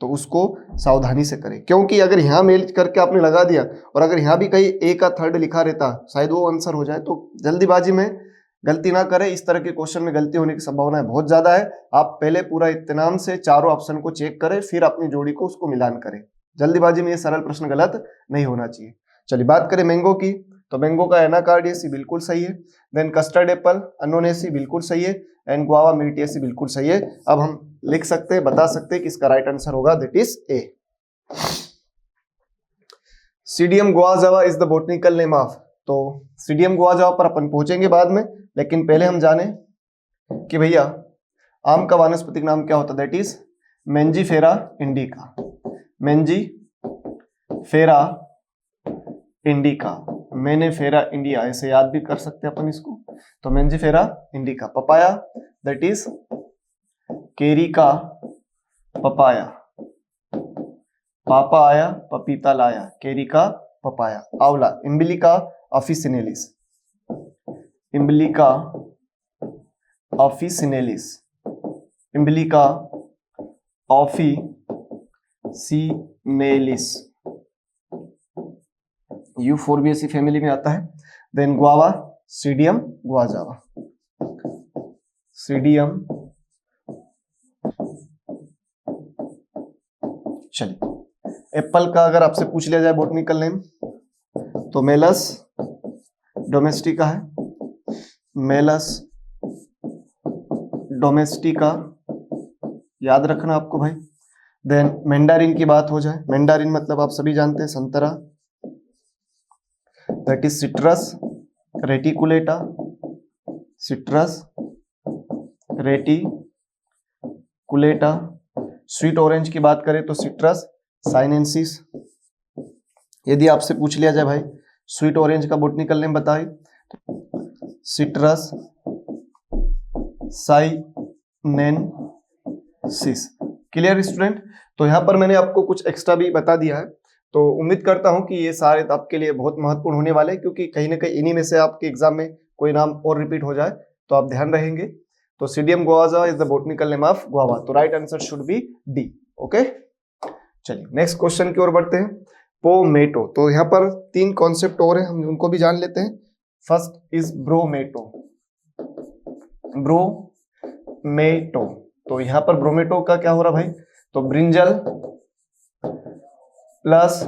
तो उसको सावधानी से करें, क्योंकि अगर यहाँ मेल करके आपने लगा दिया और अगर यहाँ भी कहीं ए का थर्ड लिखा रहता शायद वो आंसर हो जाए, तो जल्दीबाजी में गलती ना करें। इस तरह के क्वेश्चन में गलती होने की संभावना बहुत ज्यादा है। आप पहले पूरा इत्मीनान से चारों ऑप्शन को चेक करें, फिर अपनी जोड़ी को उसको मिलान करें। जल्दीबाजी में ये सरल प्रश्न गलत नहीं होना चाहिए। चलिए बात करें मैंगो की, तो मैंगो का एनाकार्डियेसी बिल्कुल सही है। देन कस्टर्ड एप्पल अनोनेसी बिल्कुल सही है, एंड गुआवा मिर्टियेसी बिल्कुल सही है। अब हम लिख सकते हैं, बता सकते हैं कि इसका राइट आंसर होगा, that is A. Psidium guajava is the botanical name of, तो सीडियम गुआजावा पर अपन पहुंचेंगे बाद में, लेकिन पहले हम जाने कि भैया आम का वानस्पतिक नाम क्या होता है, that is Mangifera indica. Mangifera indica, मैंने फेरा इंडिया, ऐसे याद भी कर सकते हैं अपन इसको, तो mangifera indica. Papaya that is carica papaya, पापा आया पपीता लाया, केरिका पपाया। आंवला emblica officinalis, emblica officinalis, emblica officinalis, U4BAC family में आता है। Then guava psidium guajava, psidium. चलिए एप्पल का अगर आपसे पूछ लिया जाए बोटनिकल नेम, तो मेलस डोमेस्टिका है, मेलस डोमेस्टिका, याद रखना आपको भाई। देन मैंडारिन की बात हो जाए, मैंडारिन मतलब आप सभी जानते हैं संतरा, that is citrus reticulata, citrus reticulata. Sweet orange की बात करें तो सिट्रस साइनेंसिस। यदि आपसे पूछ लिया जाए भाई स्वीट ऑरेंज का बोटनिकल नेम बताइए, सिट्रस साइनेंसिस। क्लियर स्टूडेंट, तो यहाँ पर मैंने आपको कुछ एक्स्ट्रा भी बता दिया है, तो उम्मीद करता हूं कि ये सारे आपके लिए बहुत महत्वपूर्ण होने वाले हैं, क्योंकि कहीं ना कहीं इन्हीं में से आपके एग्जाम में कोई नाम और रिपीट हो जाए तो आप ध्यान रहेंगे। तो psidium guajava is the botanical name of guava, तो right answer should be D. Okay, चलिए नेक्स्ट क्वेश्चन की ओर बढ़ते हैं। पोमेटो, तो यहाँ पर 3 कॉन्सेप्ट और हैं, हम उनको भी जान लेते हैं। फर्स्ट इज ब्रोमेटो, ब्रोमेटो, तो यहाँ पर ब्रोमेटो का क्या हो रहा भाई, तो ब्रिंजल प्लस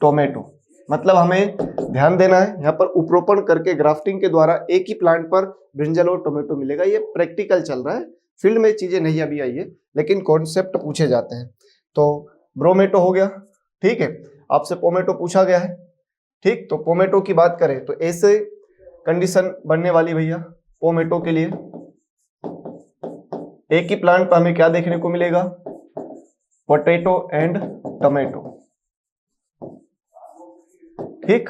टोमेटो, मतलब हमें ध्यान देना है यहाँ पर उपरोपण करके ग्राफ्टिंग के द्वारा एक ही प्लांट पर ब्रिंजल और टोमेटो मिलेगा। ये प्रैक्टिकल चल रहा है, फील्ड में चीजें नहीं अभी आई है, लेकिन कॉन्सेप्ट पूछे जाते हैं। तो ब्रोमेटो हो गया, ठीक है। आपसे पोमेटो पूछा गया है, ठीक, तो पोमेटो की बात करें तो ऐसे कंडीशन बनने वाली भैया पोमेटो के लिए, एक ही प्लांट पर हमें क्या देखने को मिलेगा, पोटैटो एंड टोमेटो, ठीक।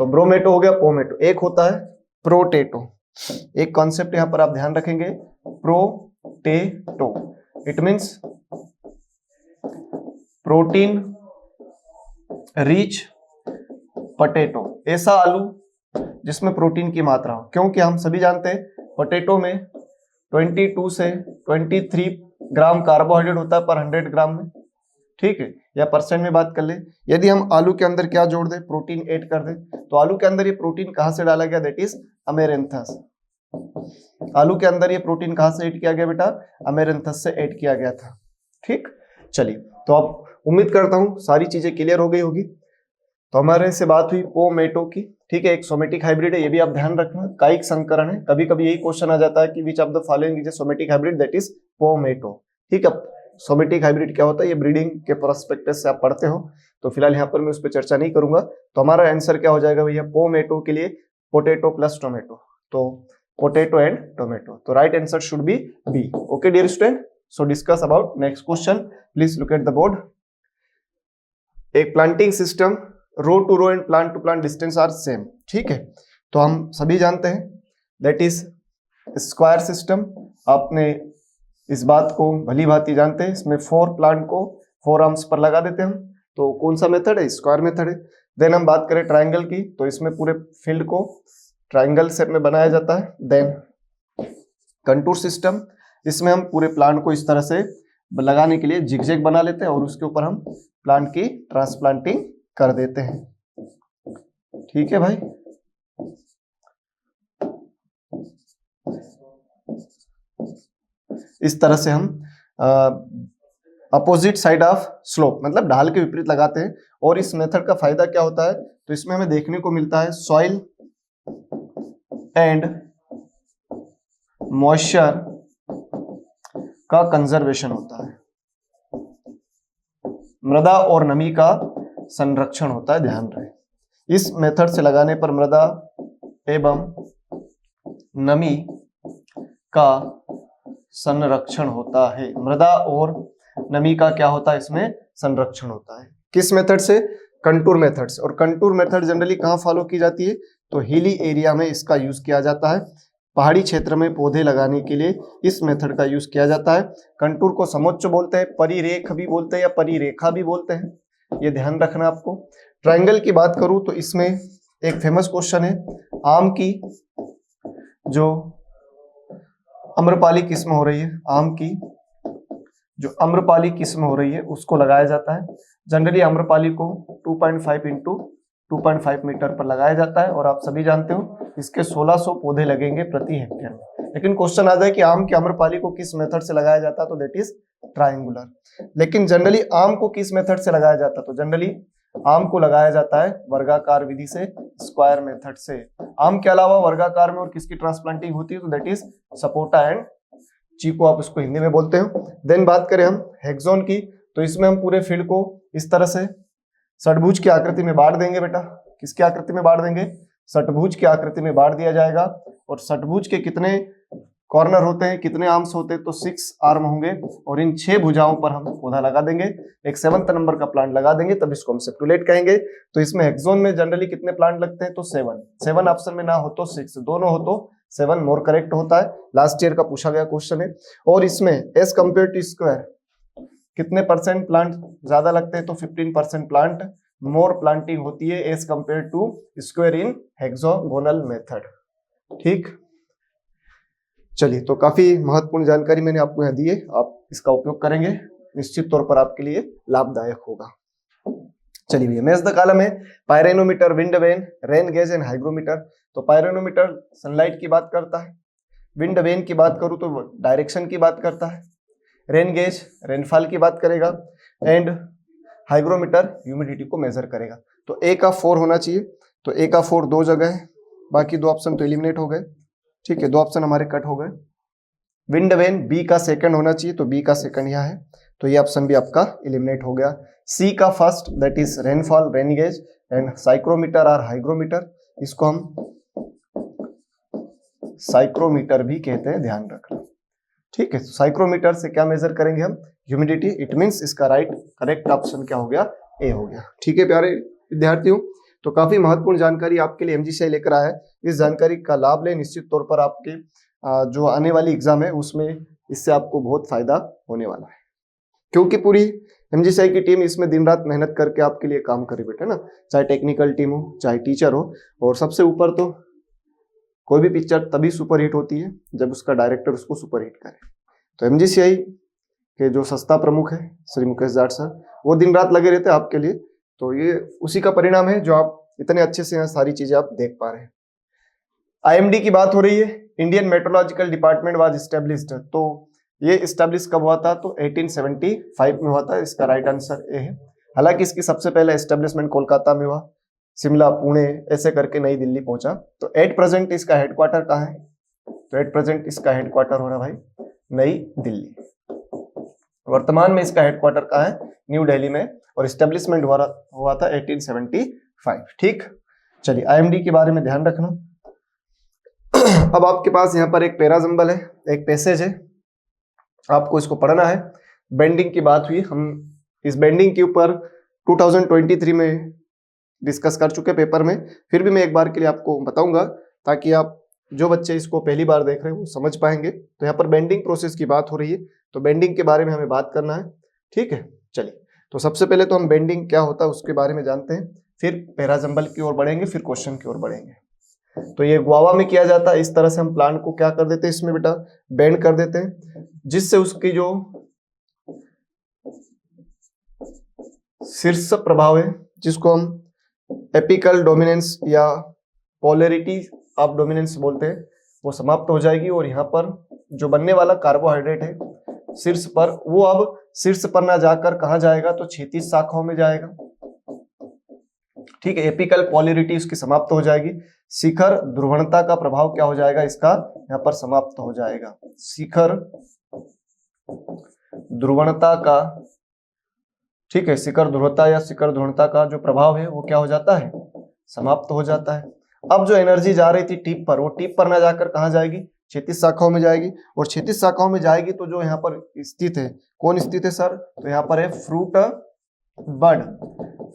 तो ब्रोमेटो हो गया, पोमेटो। एक होता है प्रोटेटो, एक कॉन्सेप्ट यहां पर आप ध्यान रखेंगे, protato, it means protein rich potato, ऐसा आलू जिसमें प्रोटीन की मात्रा हो, क्योंकि हम सभी जानते हैं पोटैटो में 22 से 23 ग्राम कार्बोहाइड्रेट होता है पर 100 ग्राम में, ठीक है। या परसेंट में बात कर ले, यदि हम आलू के अंदर क्या जोड़ दे, प्रोटीन ऐड कर दे, तो आलू के अंदर ये प्रोटीन कहां से डाला गया, दैट इज अमेरेंथस। आलू के अंदर ये प्रोटीन कहां से ऐड किया गया बेटा, अमेरेंथस से ऐड किया गया था। ठीक, चलिए, तो अब उम्मीद करता हूं सारी चीजें क्लियर हो गई होगी। तो हमारे से बात हुई पोमेटो की, ठीक है, एक सोमेटिक हाइब्रिड है, ये भी आप ध्यान रखना, कायिक संकरण है। कभी कभी यही क्वेश्चन आ जाता है कि which of the following is a somatic hybrid, that is pomato. ठीक है, सोमेटिक हाइब्रिड क्या होता है, ये ब्रीडिंग के प्रोस्पेक्टस से आप पढ़ते हो, तो फिलहाल यहाँ पर मैं उस पर चर्चा नहीं करूंगा। तो हमारा आंसर क्या हो जाएगा भैया, पोमेटो के लिए पोटैटो प्लस टोमेटो, तो पोटैटो एंड टोमेटो, तो right answer should be B. Okay dear student, so discuss about next question, please look at the board. एक planting system, row to row and plant to plant distance are same. ठीक है, तो हम सभी जानते हैं that is square system. आपने इस बात को भली भांति जानते हैं, इसमें 4 प्लांट को 4 आर्म्स पर लगा देते हैं हम, तो कौन सा मेथड है, स्क्वायर मेथड है। देन हम बात करें ट्राइंगल की, तो इसमें पूरे फील्ड को ट्राइंगल शेप में बनाया जाता है। देन कंटूर सिस्टम, इसमें हम पूरे प्लांट को इस तरह से लगाने के लिए जिगजैग बना लेते हैं और उसके ऊपर हम प्लांट की ट्रांसप्लांटिंग कर देते हैं। ठीक है भाई, इस तरह से हम अपोजिट साइड ऑफ स्लोप, मतलब ढाल के विपरीत लगाते हैं। और इस मेथड का फायदा क्या होता है, तो इसमें हमें देखने को मिलता है सॉइल एंड मॉइस्चर का कंजर्वेशन होता है, मृदा और नमी का संरक्षण होता है, ध्यान रहे। इस मेथड से लगाने पर मृदा एवं नमी का संरक्षण होता है, मृदा और नमी का क्या होता है, इसमें संरक्षण होता है। किस मेथड से, कंटूर मेथड से। और कंटूर मेथड जनरली कहां फॉलो की जाती है, तो हिली एरिया में इसका यूज किया जाता है। पहाड़ी क्षेत्र में पौधे लगाने के लिए इस मेथड का यूज किया जाता है। कंटूर को समोच्च बोलते हैं, परिरेख भी बोलते हैं या परिरेखा भी बोलते हैं, ये ध्यान रखना आपको। ट्रायंगल की बात करूं तो इसमें एक फेमस क्वेश्चन है, आम की जो आम्रपाली किस्म हो रही है, आम की जो आम्रपाली किस्म हो रही है उसको लगाया जाता है। जनरली आम्रपाली को 2.5 इंटू 2.5 मीटर पर लगाया जाता है और आप सभी जानते हो इसके 1600 पौधे लगेंगे प्रति हेक्टेयर में। लेकिन क्वेश्चन आ जाए कि आम की आम्रपाली को किस मेथड से लगाया जाता है, तो दैट इज ट्रायंगुलर। लेकिन जनरली आम को किस मेथड से लगाया जाता है, तो जनरली आम को लगाया जाता है वर्गाकार विधि से, स्क्वायर मेथड से। आम के अलावा वर्गाकार में और किसकी ट्रांसप्लांटिंग होती है, तो दैट इज सपोटा एंड चीकू, आप इसको हिंदी में बोलते हो। देन बात करें हम हेक्सोन की, तो इसमें हम पूरे फील्ड को इस तरह से षटभुज की आकृति में बांट देंगे। बेटा किसकी आकृति में बांट देंगे, षटभुज की आकृति में बांट दिया जाएगा। और षटभुज के कितने कॉर्नर होते हैं, कितने आर्म्स होते हैं, तो 6 आर्म होंगे और इन 6 भुजाओं पर हम पौधा लगा देंगे, एक 7th नंबर का प्लांट लगा देंगे, तब इसको हम सेप्टुलेट कहेंगे। तो इसमें हेक्सोन में जनरली कितने प्लांट लगते हैं, तो 7 ऑप्शन में ना हो तो 6, दोनों हो तो 7 मोर करेक्ट होता है। लास्ट ईयर का पूछा गया क्वेश्चन है। और इसमें एज कंपेयर टू स्क्वायर कितने परसेंट प्लांट ज्यादा लगते हैं, तो 15% प्लांट मोर प्लांटिंग होती है as compare to square in hexagonal method. ठीक, चलिए, तो काफी महत्वपूर्ण जानकारी मैंने आपको यहाँ दी है, आप इसका उपयोग करेंगे, निश्चित तौर पर आपके लिए लाभदायक होगा। चलिए भैया, मैच द कॉलम है pyranometer, wind vane, rain gauge and hygrometer. तो पायरेनोमीटर सनलाइट की बात करता है, विंड वेन की बात करूं तो डायरेक्शन की बात करता है, रेन गेज रेनफॉल की बात करेगा एंड हाइग्रोमीटर ह्यूमिडिटी को मेजर करेगा। तो ए का 4 होना चाहिए, तो ए का 4 2 जगह है, बाकी 2 ऑप्शन तो एलिमिनेट हो गए। ठीक है, 2 ऑप्शन हमारे कट हो गए। विंड वेन बी का सेकंड होना चाहिए, तो बी का सेकंड यहाँ है, तो ये ऑप्शन भी आपका एलिमिनेट हो गया। सी का first, that is rainfall, rain gauge and psychrometer और हाइग्रोमीटर, इसको हम साइक्रोमीटर भी कहते हैं, ध्यान रखना। ठीक है, साइक्रोमीटर से क्या मेजर करेंगे हम, ह्यूमिडिटी। इट मींस इसका राइट करेक्ट ऑप्शन क्या हो गया, ए हो गया। ठीक है प्यारे विद्यार्थियों, तो काफी महत्वपूर्ण जानकारी आपके लिए एमजीसीआई लेकर आया है। इस जानकारी का लाभ लें, निश्चित तौर पर आपके जो आने वाली एग्जाम है उसमें इससे आपको बहुत फायदा होने वाला है, क्योंकि पूरी एमजीसीआई की टीम इसमें दिन रात मेहनत करके आपके लिए काम करे बेटा ना, चाहे टेक्निकल टीम हो चाहे टीचर हो। और सबसे ऊपर तो कोई भी पिक्चर तभी सुपरहिट होती है जब उसका डायरेक्टर उसको सुपरहिट करे। तो एमजीसीआई के जो संस्था प्रमुख है श्री मुकेश जाट सर, वो दिन रात लगे रहते हैं आपके लिए। तो ये उसी का परिणाम है जो आप इतने अच्छे से यहाँ सारी चीजें आप देख पा रहे हैं। आईएमडी की बात हो रही है, Indian meteorological department was established. तो ये एस्टेब्लिश कब हुआ था? तो 1875 में हुआ था। इसका राइट आंसर ए है। हालांकि इसकी सबसे पहले एस्टेब्लिशमेंट कोलकाता में हुआ, शिमला, पुणे ऐसे करके नई दिल्ली पहुंचा। तो एट प्रेजेंट इसका हेडक्वार्टर कहाँ है? तो एट प्रेजेंट इसका हेडक्वार्टर हो रहा भाई नई दिल्ली। वर्तमान में इसका हेडक्वार्टर कहाँ है? न्यू दिल्ली में। और एस्टेब्लिशमेंट हुआ था 1875। ठीक, चलिए आईएमडी के बारे में ध्यान रखना। अब आपके पास यहाँ पर एक पैराजम्बल है, एक पैसेज है, आपको इसको पढ़ना है। बेंडिंग की बात हुई, हम इस बेंडिंग के ऊपर 2023 में डिस्कस कर चुके पेपर में, फिर भी मैं एक बार के लिए आपको बताऊंगा ताकि आप जो बच्चे इसको पहली बार देख रहे हैं वो समझ पाएंगे। तो यहाँ पर बेंडिंग प्रोसेस की बात हो रही है, तो बेंडिंग के बारे में हमें बात करना है। ठीक है, चलिए तो सबसे पहले तो हम बेंडिंग क्या होता है उसके बारे में जानते हैं, फिर पैराजम्बल की ओर बढ़ेंगे, फिर क्वेश्चन की ओर बढ़ेंगे। तो ये गुआवा में किया जाता है। इस तरह से हम प्लांट को क्या कर देते हैं, इसमें बेटा बेंड कर देते हैं, जिससे उसकी जो शीर्ष प्रभाव है, जिसको हम एपिकल डोमिनेंस या पोलैरिटी ऑफ डोमिनेंस बोलते हैं, वो समाप्त हो जाएगी। और यहाँ पर जो बनने वाला कार्बोहाइड्रेट है शीर्ष पर, वो अब शीर्ष पर ना जाकर कहाँ जाएगा? तो क्षैतिज शाखाओं में जाएगा। ठीक है, एपिकल पोलैरिटी उसकी समाप्त हो जाएगी। शिखर ध्रुवणता का प्रभाव क्या हो जाएगा? इसका यहाँ पर समाप्त हो जाएगा। शिखर ध्रुवणता का, ठीक है, शिखर ध्रुवता या शिखर ध्रुवणता का जो प्रभाव है वो क्या हो जाता है? समाप्त हो जाता है। अब जो एनर्जी जा रही थी टिप पर, वो टिप पर ना जाकर कहाँ जाएगी? क्षैतिज शाखाओं में जाएगी। और क्षैतिज शाखाओं में जाएगी तो जो यहाँ पर स्थित है, कौन स्थित है सर? तो यहाँ पर है फ्रूट बड,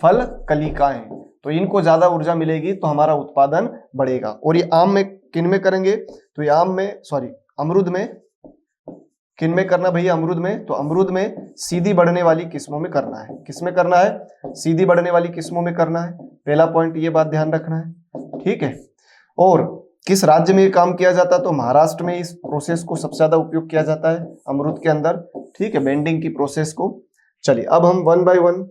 फल कलिकाएं। तो इनको ज्यादा ऊर्जा मिलेगी तो हमारा उत्पादन बढ़ेगा। और ये आम में किन में करेंगे? तो ये आम में, सॉरी अमरूद में, किन में करना भैया? अमरूद में। तो अमरूद में सीधी बढ़ने वाली किस्मों में करना है। किसमें करना है? सीधी बढ़ने वाली किस्मों में करना है। पहला पॉइंट ये बात ध्यान रखना है। ठीक है, और किस राज्य में काम किया जाता है? तो महाराष्ट्र में इस प्रोसेस को सबसे ज्यादा उपयोग किया जाता है अमरूद के अंदर। ठीक है, बेंडिंग की प्रोसेस को। चलिए अब हम वन बाय वन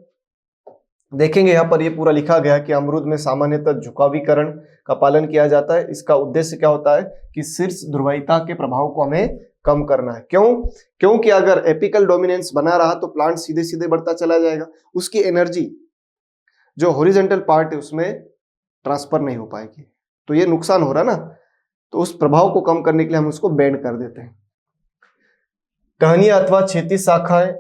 देखेंगे। यहाँ पर ये पूरा लिखा गया कि अमरूद में सामान्यतः झुकावीकरण का पालन किया जाता है। इसका उद्देश्य क्या होता है कि शीर्ष ध्रुवीयता के प्रभाव को हमें कम करना है। क्यों? क्योंकि अगर एपिकल डोमिनेंस बना रहा तो प्लांट सीधे सीधे बढ़ता चला जाएगा, उसकी एनर्जी जो हॉरिजॉन्टल पार्ट है उसमें ट्रांसफर नहीं हो पाएगी, तो ये नुकसान हो रहा ना। तो उस प्रभाव को कम करने के लिए हम उसको बेंड कर देते हैं। टहनियां अथवा क्षैतिज शाखाएं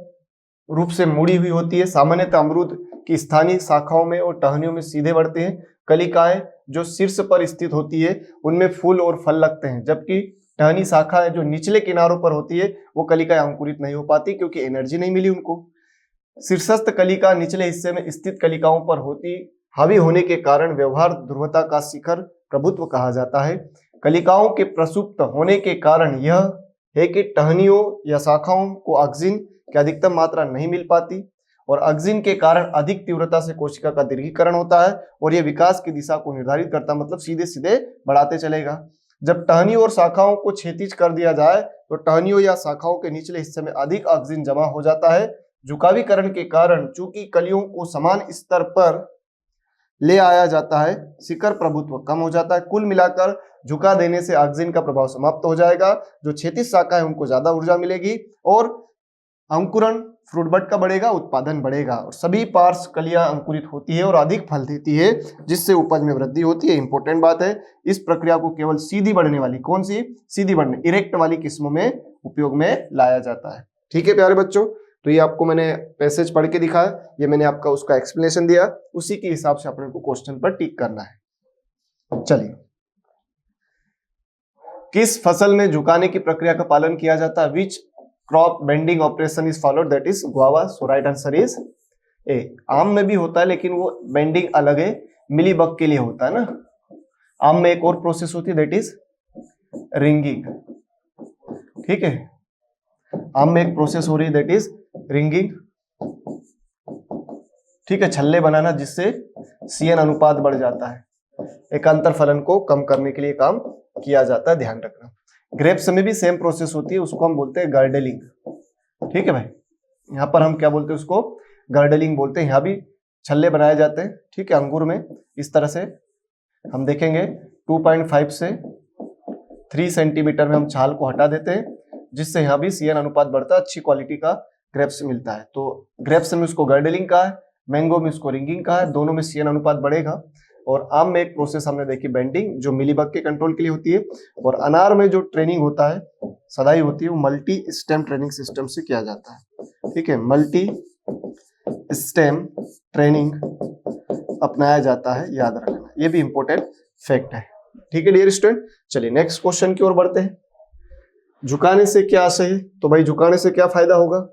रूप से मुड़ी हुई होती है। सामान्यतः अमरूद की स्थानीय शाखाओं में और टहनियों में सीधे बढ़ते हैं। कलिकाएं जो शीर्ष पर स्थित होती है उनमें फूल और फल लगते हैं, जबकि टहनी शाखाएं जो निचले किनारों पर होती है वो कलिकाएं अंकुरित नहीं हो पाती क्योंकि एनर्जी नहीं मिली उनको। शीर्षस्थ कलिका निचले हिस्से में स्थित कलिकाओं पर होती हावी होने के कारण व्यवहार ध्रुवता का शिखर प्रभुत्व कहा जाता है। कलिकाओं के प्रसुप्त होने के कारण यह है कि टहनियों या शाखाओं को ऑक्सीजन की अधिकतम मात्रा नहीं मिल पाती और ऑक्सीजन के कारण अधिक तीव्रता से कोशिका का दीर्घीकरण होता है और यह विकास की दिशा को निर्धारित करता है, मतलब सीधे सीधे बढ़ाते चलेगा। जब टहनियों और शाखाओं को क्षैतिज कर दिया जाए तो टहनियों या शाखाओं के निचले हिस्से में अधिक ऑक्सीजन जमा हो जाता है। झुकावीकरण के कारण चूंकि कलियों को समान स्तर पर ले आया जाता है, शिखर प्रभुत्व कम हो जाता है। कुल मिलाकर झुका देने से ऑक्सीजन का प्रभाव समाप्त हो जाएगा। जो क्षैतिज शाखा है उनको ज्यादा ऊर्जा मिलेगी और अंकुरण फ्रूट बड का बढ़ेगा, उत्पादन बढ़ेगा और सभी पार्श्व कलियां अंकुरित होती है और अधिक फल देती है, जिससे उपज में वृद्धि होती है। इंपॉर्टेंट बात है, इस प्रक्रिया को केवल सीधी बढ़ने वाली, कौन सी? सीधी बढ़ने, इरेक्ट वाली किस्मों में उपयोग में लाया जाता है। ठीक है प्यारे बच्चों, तो ये आपको मैंने पैसेज पढ़ के दिखाया, ये मैंने आपका उसका एक्सप्लेनेशन दिया, उसी के हिसाब से अपने को क्वेश्चन पर टिक करना है। चलिए, किस फसल में झुकाने की प्रक्रिया का पालन किया जाता है? Which crop bending operation is followed? That is guava. So right answer is a. आम में भी होता है लेकिन वो बेंडिंग अलग है, मिलीबग के लिए होता है ना। आम में एक और प्रोसेस होती है, दैट इज रिंगिंग। ठीक है, आम में एक प्रोसेस हो रही है, दैट इज रिंगिंग। ठीक है, छल्ले बनाना जिससे CN अनुपात बढ़ जाता है। एकांतर फलन को कम करने के लिए काम किया जाता है, ध्यान रखना। ग्रेप्स में भी सेम प्रोसेस होती है, उसको हम बोलते हैं गार्डलिंग। ठीक है भाई, यहाँ पर हम क्या बोलते हैं उसको, गर्डलिंग बोलते हैं। यहाँ भी छल्ले बनाए जाते हैं, ठीक है, अंगूर में। इस तरह से हम देखेंगे 2.5 से 3 सेंटीमीटर में हम छाल को हटा देते हैं, जिससे यहाँ भी CN अनुपात बढ़ता है, अच्छी क्वालिटी का ग्रेप्स मिलता है। तो ग्रेप्स में उसको गर्डलिंग कहा है, मैंगो में उसको रिंगिंग कहा है, दोनों में CN अनुपात बढ़ेगा। और आम में एक प्रोसेस हमने देखी बेंडिंग, जो मिलीबग के कंट्रोल के लिए होती है। और अनार में जो ट्रेनिंग होता है, सदाई होती है, वो मल्टी स्टेम ट्रेनिंग सिस्टम से किया जाता है, ठीक है, मल्टी स्टेम ट्रेनिंग अपनाया जाता है, याद रखना, ये भी इंपॉर्टेंट फैक्ट है, ठीक है डियर स्टूडेंट। चलिए नेक्स्ट क्वेश्चन की ओर बढ़ते हैं। झुकाने से क्या आशय है? तो भाई झुकाने से क्या फायदा होगा?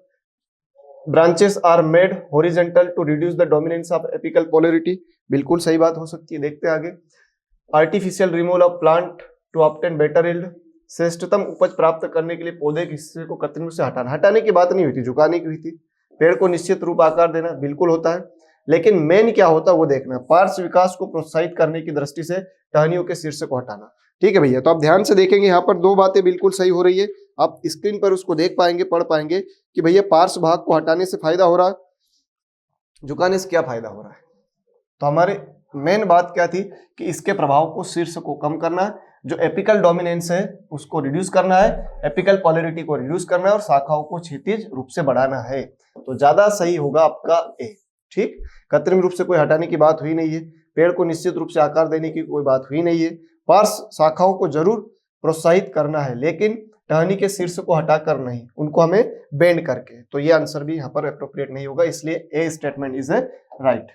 Branches are made horizontal to reduce the dominance of apical polarity. बिल्कुल सही बात हो सकती है, देखते हैं आगे। Artificial removal of plant to obtain better yield. श्रेष्ठतम उपज प्राप्त करने के लिए पौधे के हिस्से को कृत्रिम रूप से हटाने की बात नहीं हुई थी, झुकाने की हुई थी। पेड़ को निश्चित रूप आकार देना बिल्कुल होता है, लेकिन मेन क्या होता है वो देखना, पार्श्व विकास को प्रोत्साहित करने की दृष्टि से टहनियों के शीर्ष को हटाना, ठीक है भैया। तो आप ध्यान से देखेंगे, यहाँ पर दो बातें बिल्कुल सही हो रही है। आप स्क्रीन पर उसको देख पाएंगे, पढ़ पाएंगे कि भैया पार्श्व भाग को हटाने से फायदा हो रहा है, झुकाने से क्या फायदा हो रहा है। तो हमारे मेन बात क्या थी कि इसके प्रभाव को, शीर्ष को कम करना, जो एपिकल डोमिनेंस है उसको रिड्यूस करना है, एपिकल पोलैरिटी को रिड्यूस करना है और शाखाओं को क्षैतिज रूप से बढ़ाना है। तो ज्यादा सही होगा आपका ए, ठीक। कृत्रिम रूप से कोई हटाने की बात हुई नहीं है, पेड़ को निश्चित रूप से आकार देने की कोई बात हुई नहीं है। पार्श्व शाखाओं को जरूर प्रोत्साहित करना है, लेकिन टहनी के शीर्ष को हटाकर नहीं, उनको हमें बेंड करके। तो ये आंसर भी यहाँ पर अप्रोप्रिएट नहीं होगा, इसलिए ए statement is a right.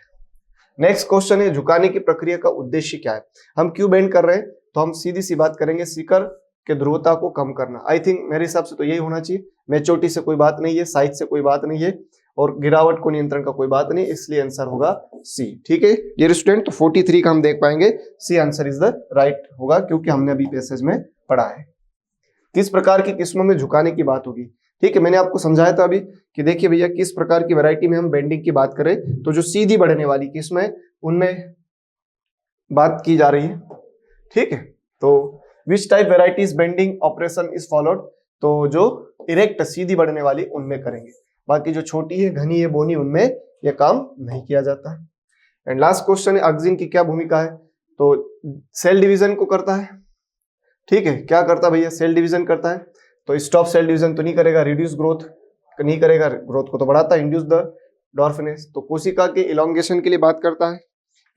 Next question है, झुकाने की प्रक्रिया का उद्देश्य क्या है? हम क्यों बेंड कर रहे हैं? तो हम सीधी सी बात करेंगे, शिखर के ध्रुवता को कम करना। आई थिंक मेरे हिसाब से तो यही होना चाहिए। मैच्योरिटी से कोई बात नहीं है, साइज से कोई बात नहीं है, और गिरावट को नियंत्रण का कोई बात नहीं, इसलिए आंसर होगा सी, ठीक है डियर स्टूडेंट। तो 43 का हम देख पाएंगे, C answer is the right होगा, क्योंकि हमने अभी पैसेज में पढ़ा है। किस प्रकार की किस्मों में झुकाने की बात होगी? ठीक है, मैंने आपको समझाया था अभी कि देखिए भैया, किस प्रकार की वैरायटी में हम बेंडिंग की बात करें तो जो सीधी बढ़ने वाली किस्म है उनमें बात की जा रही है, ठीक है। तो which type varieties bending operation is followed, तो जो इरेक्ट सीधी बढ़ने वाली उनमें करेंगे, बाकी जो छोटी है, घनी है, बोनी, उनमें यह काम नहीं किया जाता है। एंड लास्ट क्वेश्चन है, ऑक्सिन की क्या भूमिका है? तो सेल डिवीजन को करता है, ठीक है। क्या करता है भैया? सेल डिवीजन करता है। तो स्टॉप सेल डिवीजन तो नहीं करेगा, रिड्यूस ग्रोथ नहीं करेगा, ग्रोथ को तो बढ़ाता है, इंड्यूस द डॉर्फिनेस। तो कोशिका के इलोंगेशन के लिए बात करता है।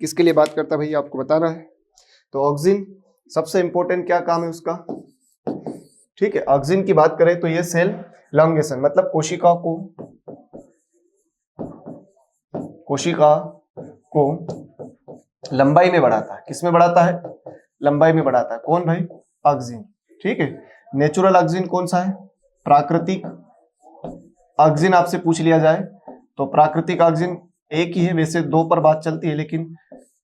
किसके लिए बात करता है भैया, आपको बताना है। तो ऑक्सिन सबसे इंपॉर्टेंट क्या काम है उसका, ठीक है। ऑक्सिन की बात करें तो ये सेल इलोंगेशन, मतलब कोशिका को लंबाई में बढ़ाता है। किस में बढ़ाता है? लंबाई में बढ़ाता है। कौन भाई? ऑक्सिन, ठीक है। नेचुरल ऑक्सिन कौन सा है? प्राकृतिक ऑक्सिन आपसे पूछ लिया जाए तो प्राकृतिक ऑक्सिन एक ही है, वैसे दो पर बात चलती है, लेकिन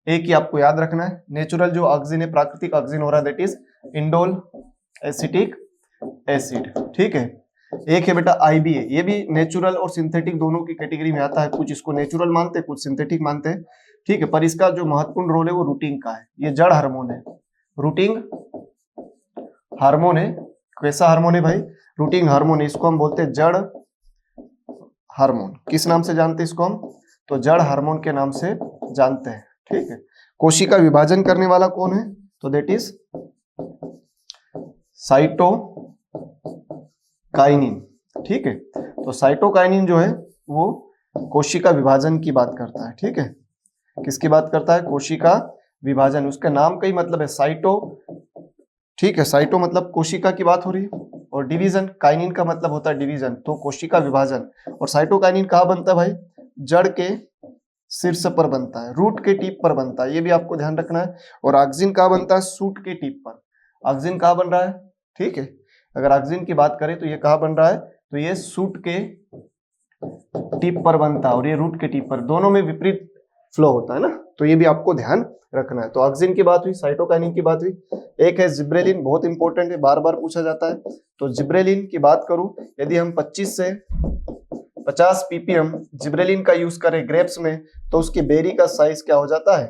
एक ही आपको याद रखना है। नेचुरल जो ऑक्सिन है, प्राकृतिक ऑक्सिन हो रहा है, that is indole acetic acid, ठीक है। एक है बेटा IBA, ये भी नेचुरल और सिंथेटिक दोनों की कैटेगरी में आता है। कुछ इसको नेचुरल मानते हैं, कुछ सिंथेटिक मानते हैं, ठीक है। पर इसका जो महत्वपूर्ण रोल है वो रूटिंग का है। ये जड़ हार्मोन है, रूटिंग हार्मोन है। कैसा हार्मोन है भाई? रूटिंग हार्मोन है। इसको हम बोलते हैं जड़ हार्मोन। किस नाम से जानते हैं इसको हम? तो जड़ हार्मोन के नाम से जानते हैं, ठीक है। कोशिका विभाजन करने वाला कौन है? तो दैट इज साइटोकाइनिन, ठीक है। तो साइटोकाइनिन जो है वो कोशिका विभाजन की बात करता है, ठीक है। किसकी बात करता है? कोशिका विभाजन। उसका नाम का ही मतलब है साइटो, ठीक है। साइटो मतलब कोशिका की बात हो रही है, और डिवीजन, काइनिन का मतलब होता है डिवीजन, तो कोशिका विभाजन। और साइटोकाइनिन कहाँ बनता है भाई? जड़ के शीर्ष पर बनता है, रूट के टिप पर बनता है, ये भी आपको ध्यान रखना है। और ऑक्सिन कहाँ बनता है? सूट के टिप पर। ऑक्सिन कहाँ बन रहा है? ठीक है, अगर ऑक्सिन की बात करें तो ये कहाँ बन रहा है? तो ये सूट के टिप पर बनता है और ये रूट के टिप पर, दोनों में विपरीत फ्लो होता है ना, तो ये भी आपको ध्यान रखना है। तो ऑक्सिन की बात हुई, साइटोकाइनिन की बात हुई। एक है जिब्रेलिन, बहुत इंपॉर्टेंट है, बार बार पूछा जाता है। तो जिब्रेलिन की बात करूं, यदि हम 25 से 50 ppm जिब्रेलिन का यूज करें ग्रेप्स में, तो उसकी बेरी का साइज क्या हो जाता है?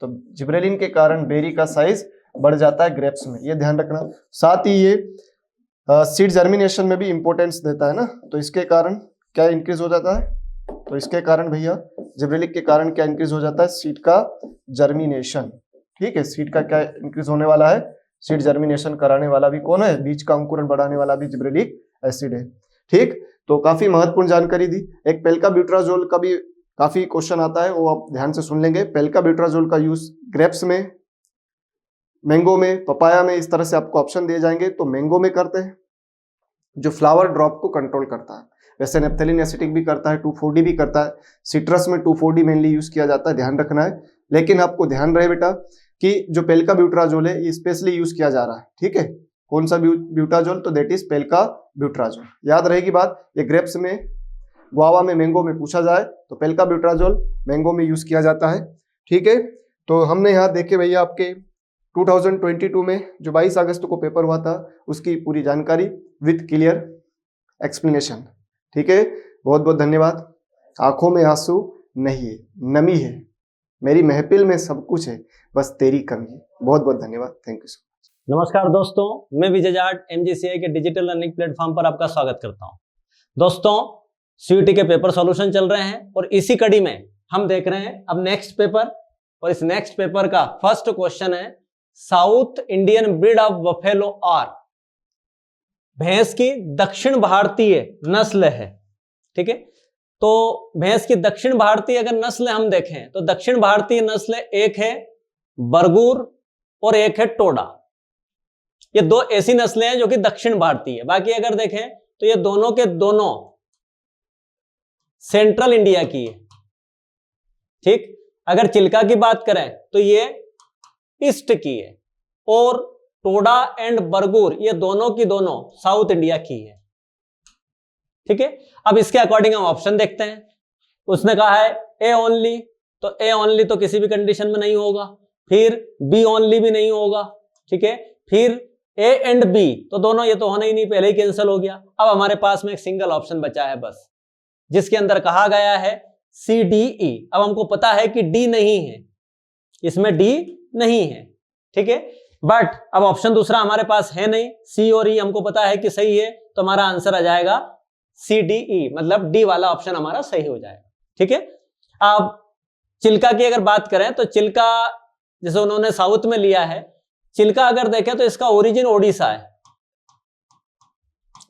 तो जिब्रेलिन के कारण बेरी का साइज बढ़ जाता है ग्रेप्स में, ये ध्यान रखना। साथ ही ये सीड जर्मिनेशन में भी इंपॉर्टेंस देता है ना, तो इसके कारण क्या इंक्रीज हो जाता है? तो इसके कारण भैया जिब्रेलिक के कारण क्या इंक्रीज हो जाता है? सीड का जर्मिनेशन। ठीक है, सीड का क्या इंक्रीज होने वाला है? सीड जर्मिनेशन कराने वाला भी कौन है? बीज का अंकुरण बढ़ाने वाला भी जिब्रेलिक एसिड है। ठीक, तो काफी महत्वपूर्ण जानकारी दी। एक पेल्काब्यूट्राजोल का भी काफी क्वेश्चन आता है, वो आप ध्यान से सुन लेंगे। पेल्काब्यूट्राजोल का यूज ग्रेप्स में, मैंगो में, पपाया में, इस तरह से आपको ऑप्शन दिए जाएंगे। तो मैंगो में करते हैं जो फ्लावर ड्रॉप को कंट्रोल करता है, वैसे नेप्थेलिन एसिटिक भी करता है, 2,4-D भी करता है। सिट्रस में 2,4-D मेनली यूज किया जाता है, ध्यान रखना है। लेकिन आपको ध्यान रहे बेटा कि जो पेल्काब्यूट्राजोल है ये स्पेशली यूज किया जा रहा है। ठीक है, कौन सा ब्यूटाजोल? तो दैट इज पेल्काब्यूट्राजोल। याद रहेगी बात, ये ग्रेप्स में, गुआवा में, मैंगो में पूछा जाए तो पेल्काब्यूट्राजोल मैंगो में यूज किया जाता है। ठीक है, तो हमने यहाँ देखे भैया आपके 2022 में जो 22 अगस्त को पेपर हुआ था उसकी पूरी जानकारी विथ क्लियर एक्सप्लेनेशन। ठीक है, बहुत बहुत धन्यवाद। आंखों में आंसू नहीं है, नमी है, मेरी महफिल में सब कुछ है, बस तेरी कमी है। बहुत बहुत धन्यवाद, थैंक यू सो मच। नमस्कार दोस्तों, मैं विजय जाट MGCI के डिजिटल लर्निंग प्लेटफॉर्म पर आपका स्वागत करता हूं। दोस्तों, CUET के पेपर सॉल्यूशन चल रहे हैं और इसी कड़ी में हम देख रहे हैं अब नेक्स्ट पेपर, और इस नेक्स्ट पेपर का फर्स्ट क्वेश्चन है south Indian breed of buffalo are, भैंस की दक्षिण भारतीय नस्ल है। ठीक है, तो भैंस की दक्षिण भारतीय अगर नस्ल हम देखें तो दक्षिण भारतीय नस्ल एक है बरगुर और एक है टोडा। ये दो ऐसी नस्लें हैं जो कि दक्षिण भारतीय है। बाकी अगर देखें तो ये दोनों के दोनों सेंट्रल इंडिया की है। ठीक, अगर चिल्का की बात करें तो ये ईस्ट की है, और टोडा एंड बरगुर ये दोनों की दोनों साउथ इंडिया की है। ठीक है, अब इसके अकॉर्डिंग हम ऑप्शन देखते हैं। उसने कहा है ए ओनली, तो ए ओनली तो किसी भी कंडीशन में नहीं होगा, फिर बी ओनली भी नहीं होगा। ठीक है, फिर ए एंड बी, तो दोनों ये तो होना ही नहीं, पहले ही कैंसिल हो गया। अब हमारे पास में एक सिंगल ऑप्शन बचा है बस, जिसके अंदर कहा गया है CDE। अब हमको पता है कि डी नहीं है, इसमें डी नहीं है। ठीक है, बट अब ऑप्शन दूसरा हमारे पास है नहीं, सी और ई हमको पता है कि सही है, तो हमारा आंसर आ जाएगा CDE, मतलब डी वाला ऑप्शन हमारा सही हो जाएगा। ठीक है, अब चिल्का की अगर बात करें तो चिल्का जैसे उन्होंने साउथ में लिया है, चिल्का अगर देखें तो इसका ओरिजिन ओडिशा है,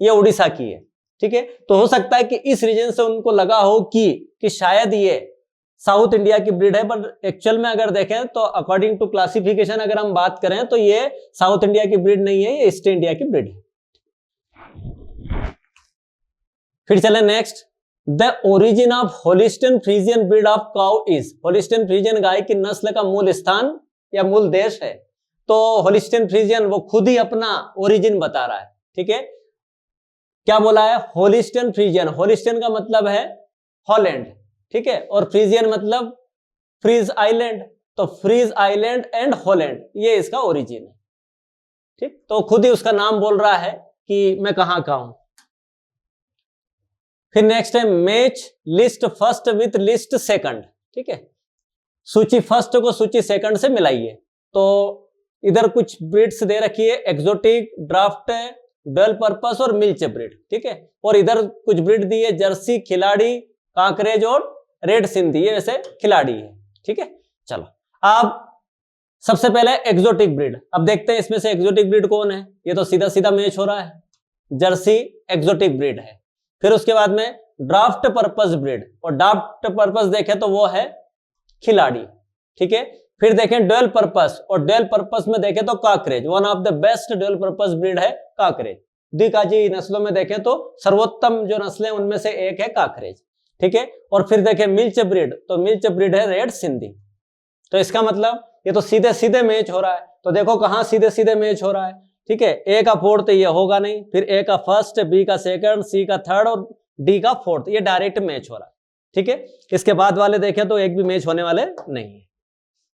ये ओडिशा की है। ठीक है, तो हो सकता है कि इस रीजन से उनको लगा हो कि शायद ये साउथ इंडिया की ब्रीड है, पर एक्चुअल में अगर देखें तो अकॉर्डिंग टू क्लासिफिकेशन अगर हम बात करें तो ये साउथ इंडिया की ब्रीड नहीं है, ये ईस्ट इंडिया की ब्रीड है। फिर चले next, the origin of Holstein Friesian breed of cow is, Holstein Friesian गाय की नस्ल का मूल स्थान या मूल देश है। तो होलिस्टन फ्रीजियन वो खुद ही अपना ओरिजिन बता रहा है। ठीक है, क्या बोला है? होलिस्टन फ्रीजियन, होलिस्टन का मतलब है हॉलैंड। ठीक है, और फ्रीजियन मतलब फ्रीज आइलैंड, तो फ्रीज आइलैंड एंड हॉलैंड ये इसका ओरिजिन है। ठीक, तो खुद ही उसका नाम बोल रहा है कि मैं कहां का हूं। फिर नेक्स्ट है match list first with list second. ठीक है, सूची फर्स्ट को सूची सेकंड से मिलाइए। तो इधर कुछ ब्रीड्स दे रखी है, एक्सोटिक, ड्राफ्ट, डुअल पर्पस और मिल्च ब्रीड। ठीक है, और इधर कुछ ब्रीड दी है, जर्सी, खिलाड़ी, कांकरेज और रेड सिंधी, ये वैसे खिलाड़ी है। ठीक है, चलो अब सबसे पहले एक्सोटिक ब्रीड। अब देखते हैं इसमें से एक्सोटिक ब्रीड कौन है। ये तो सीधा सीधा मैच हो रहा है, जर्सी एक्सोटिक ब्रीड है। फिर उसके बाद में ड्राफ्ट पर्पस ब्रीड, और ड्राफ्ट पर्पस देखें तो वो है खिलाड़ी। ठीक है, फिर देखें डुअल पर्पस, और डुअल पर्पस में देखें तो Kankrej, one of the best dual purpose breed है काकरेज। द्विकाजी नस्लों में देखें तो सर्वोत्तम जो नस्लें उनमें से एक है काकरेज। ठीक है, और फिर देखें मिल्च ब्रीड, तो मिल्च ब्रीड है रेड सिंधी। तो इसका मतलब ये तो सीधे सीधे मैच हो रहा है। तो देखो कहां सीधे सीधे मैच हो रहा है। ठीक है, ए का फोर्थ ये होगा नहीं, फिर ए का फर्स्ट, बी का सेकंड, सी का थर्ड और डी का फोर्थ, ये डायरेक्ट मैच हो रहा है। ठीक है, इसके बाद वाले देखें तो एक भी मैच होने वाले नहीं है।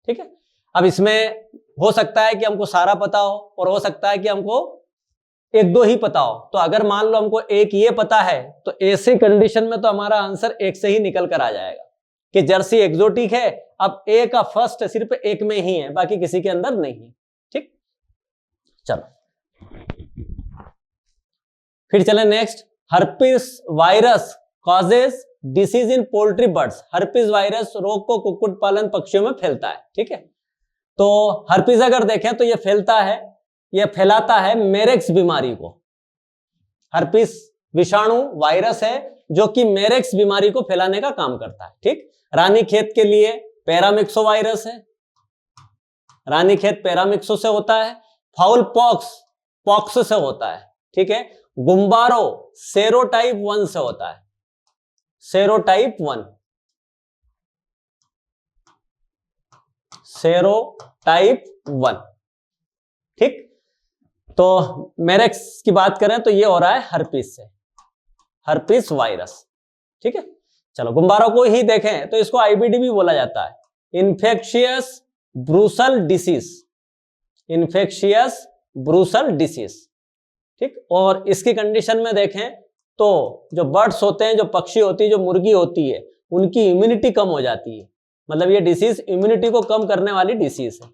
ठीक है, अब इसमें हो सकता है कि हमको सारा पता हो, और हो सकता है कि हमको एक दो ही पता हो। तो अगर मान लो हमको एक ये पता है, तो ऐसे कंडीशन में तो हमारा आंसर एक से ही निकल कर आ जाएगा कि जर्सी एक्सोटिक है। अब ए का फर्स्ट सिर्फ एक में ही है, बाकी किसी के अंदर नहीं है। ठीक, चलो फिर चले next, herpes virus causes disease इन पोल्ट्री बर्ड्स। हर्पीज वायरस रोग को कुक्कुट पालन पक्षियों में फैलता है, ठीक है। तो हर्पीज अगर देखें तो ये फैलाता है मेरेक्स बीमारी को। हर्पीज विषाणु वायरस है जो कि मेरेक्स बीमारी को फैलाने का काम करता है, ठीक। रानीखेत के लिए पैरामिक्सो वायरस है, रानीखेत पैरामिक्सो से होता है। फाउल पॉक्स से होता है, ठीक है। गुम्बारो सेरोटाइप 1 से होता है, सेरोटाइप 1, ठीक। तो मेरेक्स की बात करें तो ये हो रहा है हर्पीज से, हर्पीज वायरस, ठीक है। चलो गुम्बारो को ही देखें तो इसको आईबीडी भी बोला जाता है, इन्फेक्शियस ब्रूसल डिसीज, इन्फेक्शियस ब्रूसल डिसीज, ठीक। और इसकी कंडीशन में देखें तो जो बर्ड्स होते हैं, जो पक्षी होती है, जो मुर्गी होती है, उनकी इम्यूनिटी कम हो जाती है। मतलब ये डिसीज इम्यूनिटी को कम करने वाली डिसीज है।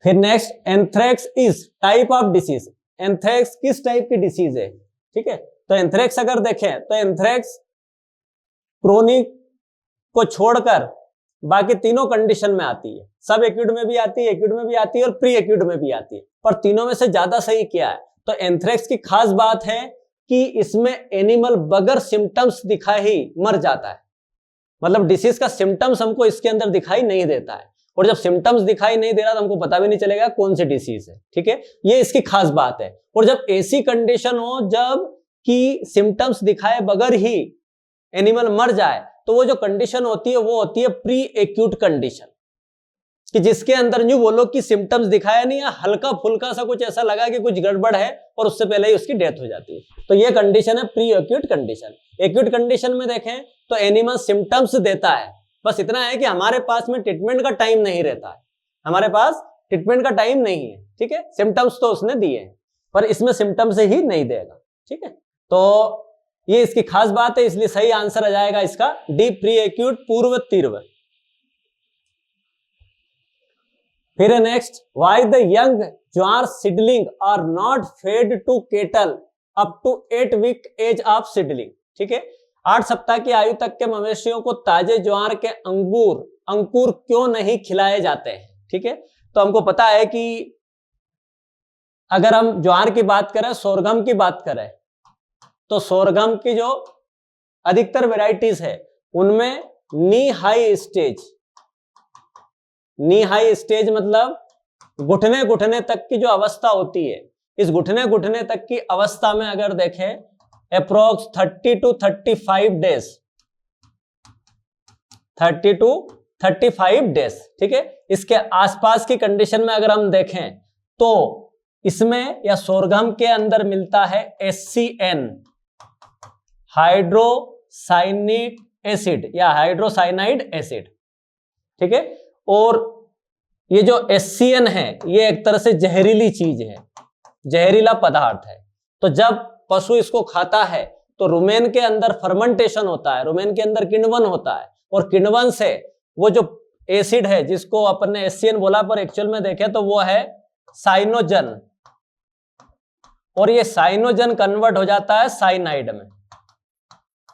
फिर next, anthrax is type of disease. Anthrax किस टाइप की डिसीज है, ठीक है। तो एंथ्रेक्स अगर देखें तो एंथ्रेक्स क्रोनिक को छोड़कर बाकी तीनों कंडीशन में आती है। सब एक्यूट में भी आती है, एक्यूट में भी आती है और प्री एक्यूट में भी आती है। पर तीनों में से ज्यादा सही क्या है? तो एंथ्रेक्स की खास बात है कि इसमें एनिमल बगैर सिम्टम्स दिखाए ही मर जाता है। मतलब डिसीज का सिम्टम्स हमको इसके अंदर दिखाई नहीं देता है, और जब सिम्टम्स दिखाई नहीं दे रहा तो हमको पता भी नहीं चलेगा कौन सी डिसीज है, ठीक है। ये इसकी खास बात है। और जब ऐसी कंडीशन हो जब कि सिम्टम्स दिखाए बगैर ही एनिमल मर जाए, तो वो जो कंडीशन होती है वो होती है प्री एक्यूट कंडीशन, कि जिसके अंदर यूं बोलो कि सिम्टम्स दिखाया नहीं है, हल्का फुल्का सा कुछ ऐसा लगा कि कुछ गड़बड़ है और उससे पहले ही उसकी डेथ हो जाती है। तो ये कंडीशन है pre acute condition. Acute condition में देखें तो एनिमल सिम्टम्स देता है, बस इतना है कि हमारे पास में ट्रीटमेंट का टाइम नहीं रहता है, हमारे पास ट्रीटमेंट का टाइम नहीं है, ठीक है। सिम्टम्स तो उसने दिए हैं पर इसमें सिम्टम्स ही नहीं देगा, ठीक है। तो ये इसकी खास बात है, इसलिए सही आंसर आ जाएगा इसका डी, प्री एक्यूट, पूर्व तीव्र। फिर next, why the young jowar seedling are not fed to cattle up to 8 week age of seedling, ठीक है। 8 सप्ताह की आयु तक के मवेशियों को ताजे ज्वार के अंकुर क्यों नहीं खिलाए जाते हैं, ठीक है। तो हमको पता है कि अगर हम ज्वार की बात करें, सोरगम की बात करें, तो सोरगम की जो अधिकतर वैरायटीज है उनमें नी हाई स्टेज मतलब घुटने तक की जो अवस्था होती है, इस घुटने तक की अवस्था में अगर देखें approx 30 to 35 days, 30 to 35 days, ठीक है। इसके आसपास की कंडीशन में अगर हम देखें तो इसमें या सोरगम के अंदर मिलता है HCN, हाइड्रोसाइनिक एसिड या हाइड्रोसाइनाइड एसिड, ठीक है। और ये जो HCN है ये एक तरह से जहरीली चीज है, जहरीला पदार्थ है। तो जब पशु इसको खाता है तो रुमेन के अंदर फर्मेंटेशन होता है, रुमेन के अंदर किण्वन होता है, और किण्वन से वो जो एसिड है जिसको अपन ने HCN बोला पर एक्चुअल में देखें तो वो है साइनोजन, और ये साइनोजन कन्वर्ट हो जाता है साइनाइड में,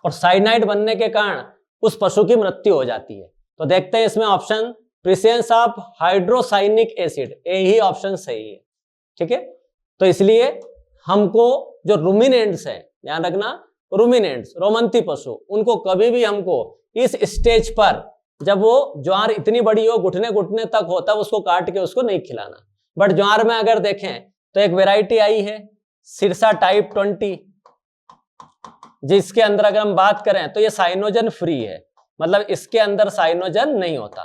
और साइनाइड बनने के कारण उस पशु की मृत्यु हो जाती है। तो देखते हैं इसमें option presence of hydrocyanic acid, यही ऑप्शन सही है, ठीक है। तो इसलिए हमको जो रूमिनेंट्स है, ध्यान रखना, रूमिनेंट्स रोमंती पशु, उनको कभी भी हमको इस स्टेज पर जब वो ज्वार इतनी बड़ी हो, घुटने तक हो, तब उसको काट के उसको नहीं खिलाना। बट ज्वार में अगर देखें तो एक वैरायटी आई है सिरसा टाइप 20, जिसके अंदर अगर हम बात करें तो ये साइनोजन फ्री है, मतलब इसके अंदर साइनोजन नहीं होता,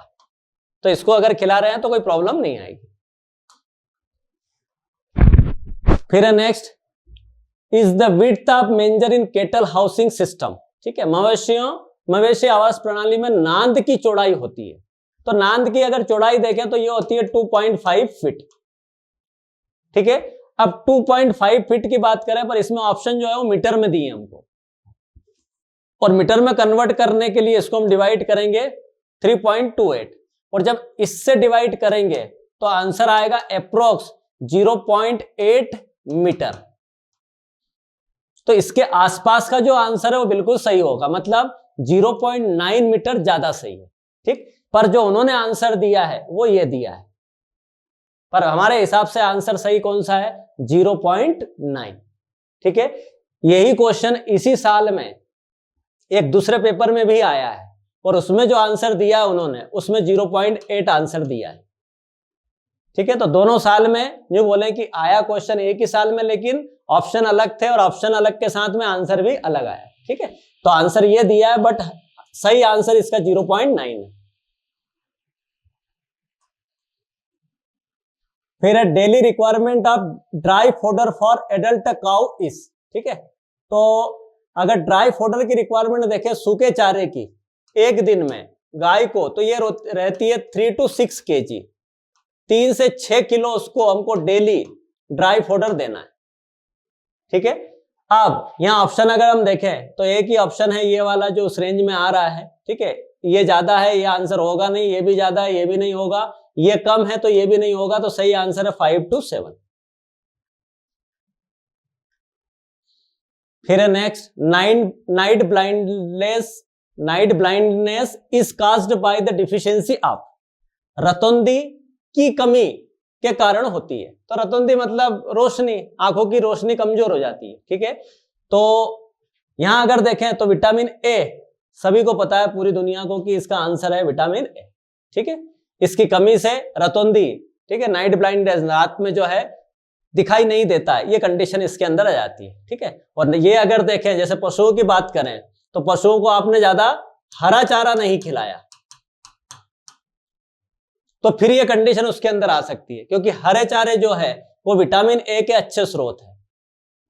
तो इसको अगर खिला रहे हैं तो कोई प्रॉब्लम नहीं आएगी। फिर next, is the width of मेंजर in kettle housing system, ठीक है। मवेशी आवास प्रणाली में नांद की चौड़ाई होती है, तो नांद की अगर चौड़ाई देखें तो ये होती है 2.5 फीट, ठीक है। अब 2.5 फीट की बात करें पर इसमें ऑप्शन जो है वो मीटर में दिए हमको, और मीटर में कन्वर्ट करने के लिए इसको हम डिवाइड करेंगे 3.28, और जब इससे डिवाइड करेंगे तो आंसर आएगा अप्रोक्स 0.8 मीटर, तो इसके आसपास का जो आंसर है वो बिल्कुल सही होगा, मतलब 0.9 मीटर ज्यादा सही है, ठीक। पर जो उन्होंने आंसर दिया है वो ये दिया है, पर हमारे हिसाब से आंसर सही कौन सा है, 0.9, ठीक है। यही क्वेश्चन इसी साल में एक दूसरे पेपर में भी आया है और उसमें जो आंसर दिया है उन्होंने, उसमें 0.8 आंसर दिया है, ठीक है। तो दोनों साल में जो बोले कि आया क्वेश्चन एक ही साल में, लेकिन ऑप्शन अलग थे और ऑप्शन अलग के साथ में आंसर भी अलग आया, ठीक है। तो आंसर ये दिया है, बट सही आंसर इसका 0.9 है। फिर है daily requirement of dry fodder for adult cow is, ठीक है। तो अगर ड्राई फोडर की रिक्वायरमेंट देखें सूखे चारे की एक दिन में गाय को, तो ये रहती है 3 to 6 kg, 3 से 6 किलो उसको हमको डेली ड्राई फोडर देना है, ठीक है। अब यहाँ ऑप्शन अगर हम देखें तो एक ही ऑप्शन है ये वाला जो उस रेंज में आ रहा है, ठीक है। ये ज्यादा है, ये आंसर होगा नहीं, ये भी ज्यादा है, ये भी नहीं होगा, ये कम है तो ये भी नहीं होगा, तो सही आंसर है 5 to 7। फिर है next, night blindness is caused by the deficiency of, रतौंधी की कमी के कारण होती है। तो रतौंधी मतलब रोशनी, आंखों की रोशनी कमजोर हो जाती है, ठीक है। तो यहां अगर देखें तो विटामिन ए, सभी को पता है पूरी दुनिया को कि इसका आंसर है विटामिन ए, ठीक है। इसकी कमी से रतौंधी, ठीक है, नाइट ब्लाइंडनेस, रात में जो है दिखाई नहीं देता है, ये कंडीशन इसके अंदर आ जाती है, ठीक है। और ये अगर देखें जैसे पशुओं की बात करें तो पशुओं को आपने ज्यादा हरा चारा नहीं खिलाया तो फिर ये कंडीशन उसके अंदर आ सकती है, क्योंकि हरे चारे जो है वो विटामिन ए के अच्छे स्रोत है।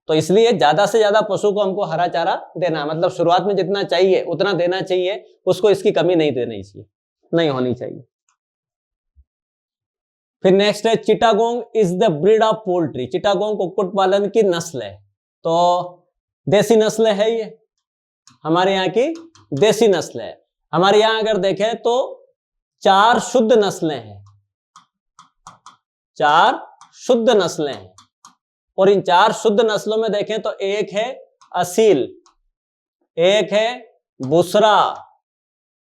तो इसलिए ज्यादा से ज्यादा पशु को हमको हरा चारा देना है, मतलब शुरुआत में जितना चाहिए उतना देना चाहिए, उसको इसकी कमी नहीं देनी चाहिए, नहीं होनी चाहिए। फिर नेक्स्ट है Chittagong is the breed of poultry, Chittagong कुक्कुट पालन की नस्ल है। तो देसी नस्ल है, ये हमारे यहाँ की देसी नस्ल है। हमारे यहाँ अगर देखें तो 4 शुद्ध नस्लें हैं, 4 शुद्ध नस्लें हैं, और इन 4 शुद्ध नस्लों में देखें तो एक है असील, एक है बुसरा,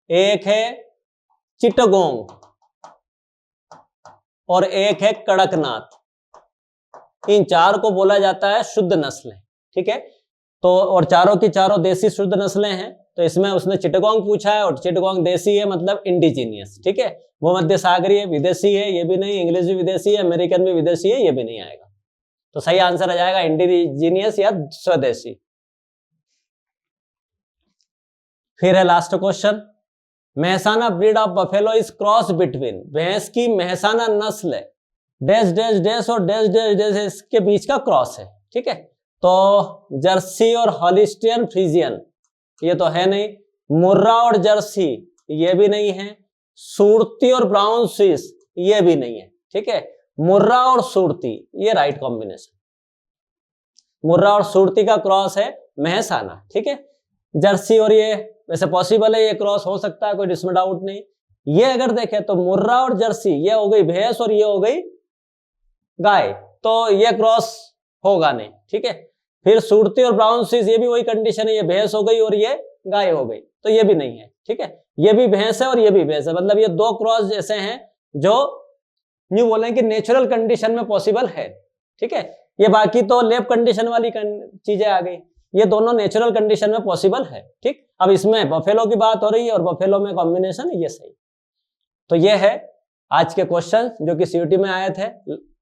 एक है चिटगोंग और एक है कड़कनाथ। इन 4 को बोला जाता है शुद्ध नस्लें, ठीक है। तो और चारों की चारों देसी शुद्ध नस्लें हैं। तो इसमें उसने चिटगोंग पूछा है और चिटगोंग देसी है, मतलब इंडिजीनियस, ठीक है। भूमध्य सागरीय विदेशी है, ये भी नहीं, इंग्लिश भी विदेशी है, अमेरिकन भी विदेशी है, ये भी नहीं आएगा। तो सही आंसर आ जाएगा इंडिजीनियस या स्वदेशी। फिर है last question, Mehsana breed of buffalo is cross between, भैंस की मेहसाना नस्ल डैश डैश डैश और डैश डैश डैश इसके बीच का क्रॉस है, ठीक है। तो जर्सी और हॉलिस्टियन फ्रीजियन ये तो है नहीं, मुर्रा और जर्सी ये भी नहीं है, सूरती और ब्राउन स्विस ये भी नहीं है, ठीक है। मुर्रा और सूरती ये राइट कॉम्बिनेशन, मुर्रा और सूरती का क्रॉस है मेहसाना, ठीक है। जर्सी और ये वैसे पॉसिबल है, ये क्रॉस हो सकता है, कोई इसमें डाउट नहीं। ये अगर देखें तो मुर्रा और जर्सी ये हो गई भैंस और ये हो गई गाय, तो ये क्रॉस होगा नहीं, ठीक है। फिर सूरती और ब्राउन स्विस ये भी वही कंडीशन है, ये भैंस हो गई और ये गाय हो गई, तो ये भी नहीं है, ठीक है। ये भी भैंस है और ये भी भैंस है, मतलब ये 2 क्रॉस जैसे हैं जो न्यू बोलें कि नेचुरल कंडीशन में पॉसिबल है, ठीक है। ये बाकी तो लैब कंडीशन वाली चीजें आ गई, ये दोनों नेचुरल कंडीशन में पॉसिबल है, ठीक। अब इसमें बफेलो की बात हो रही है और बफेलो में कॉम्बिनेशन ये सही। तो ये है आज के क्वेश्चन जो कि सीयूटी में आए थे,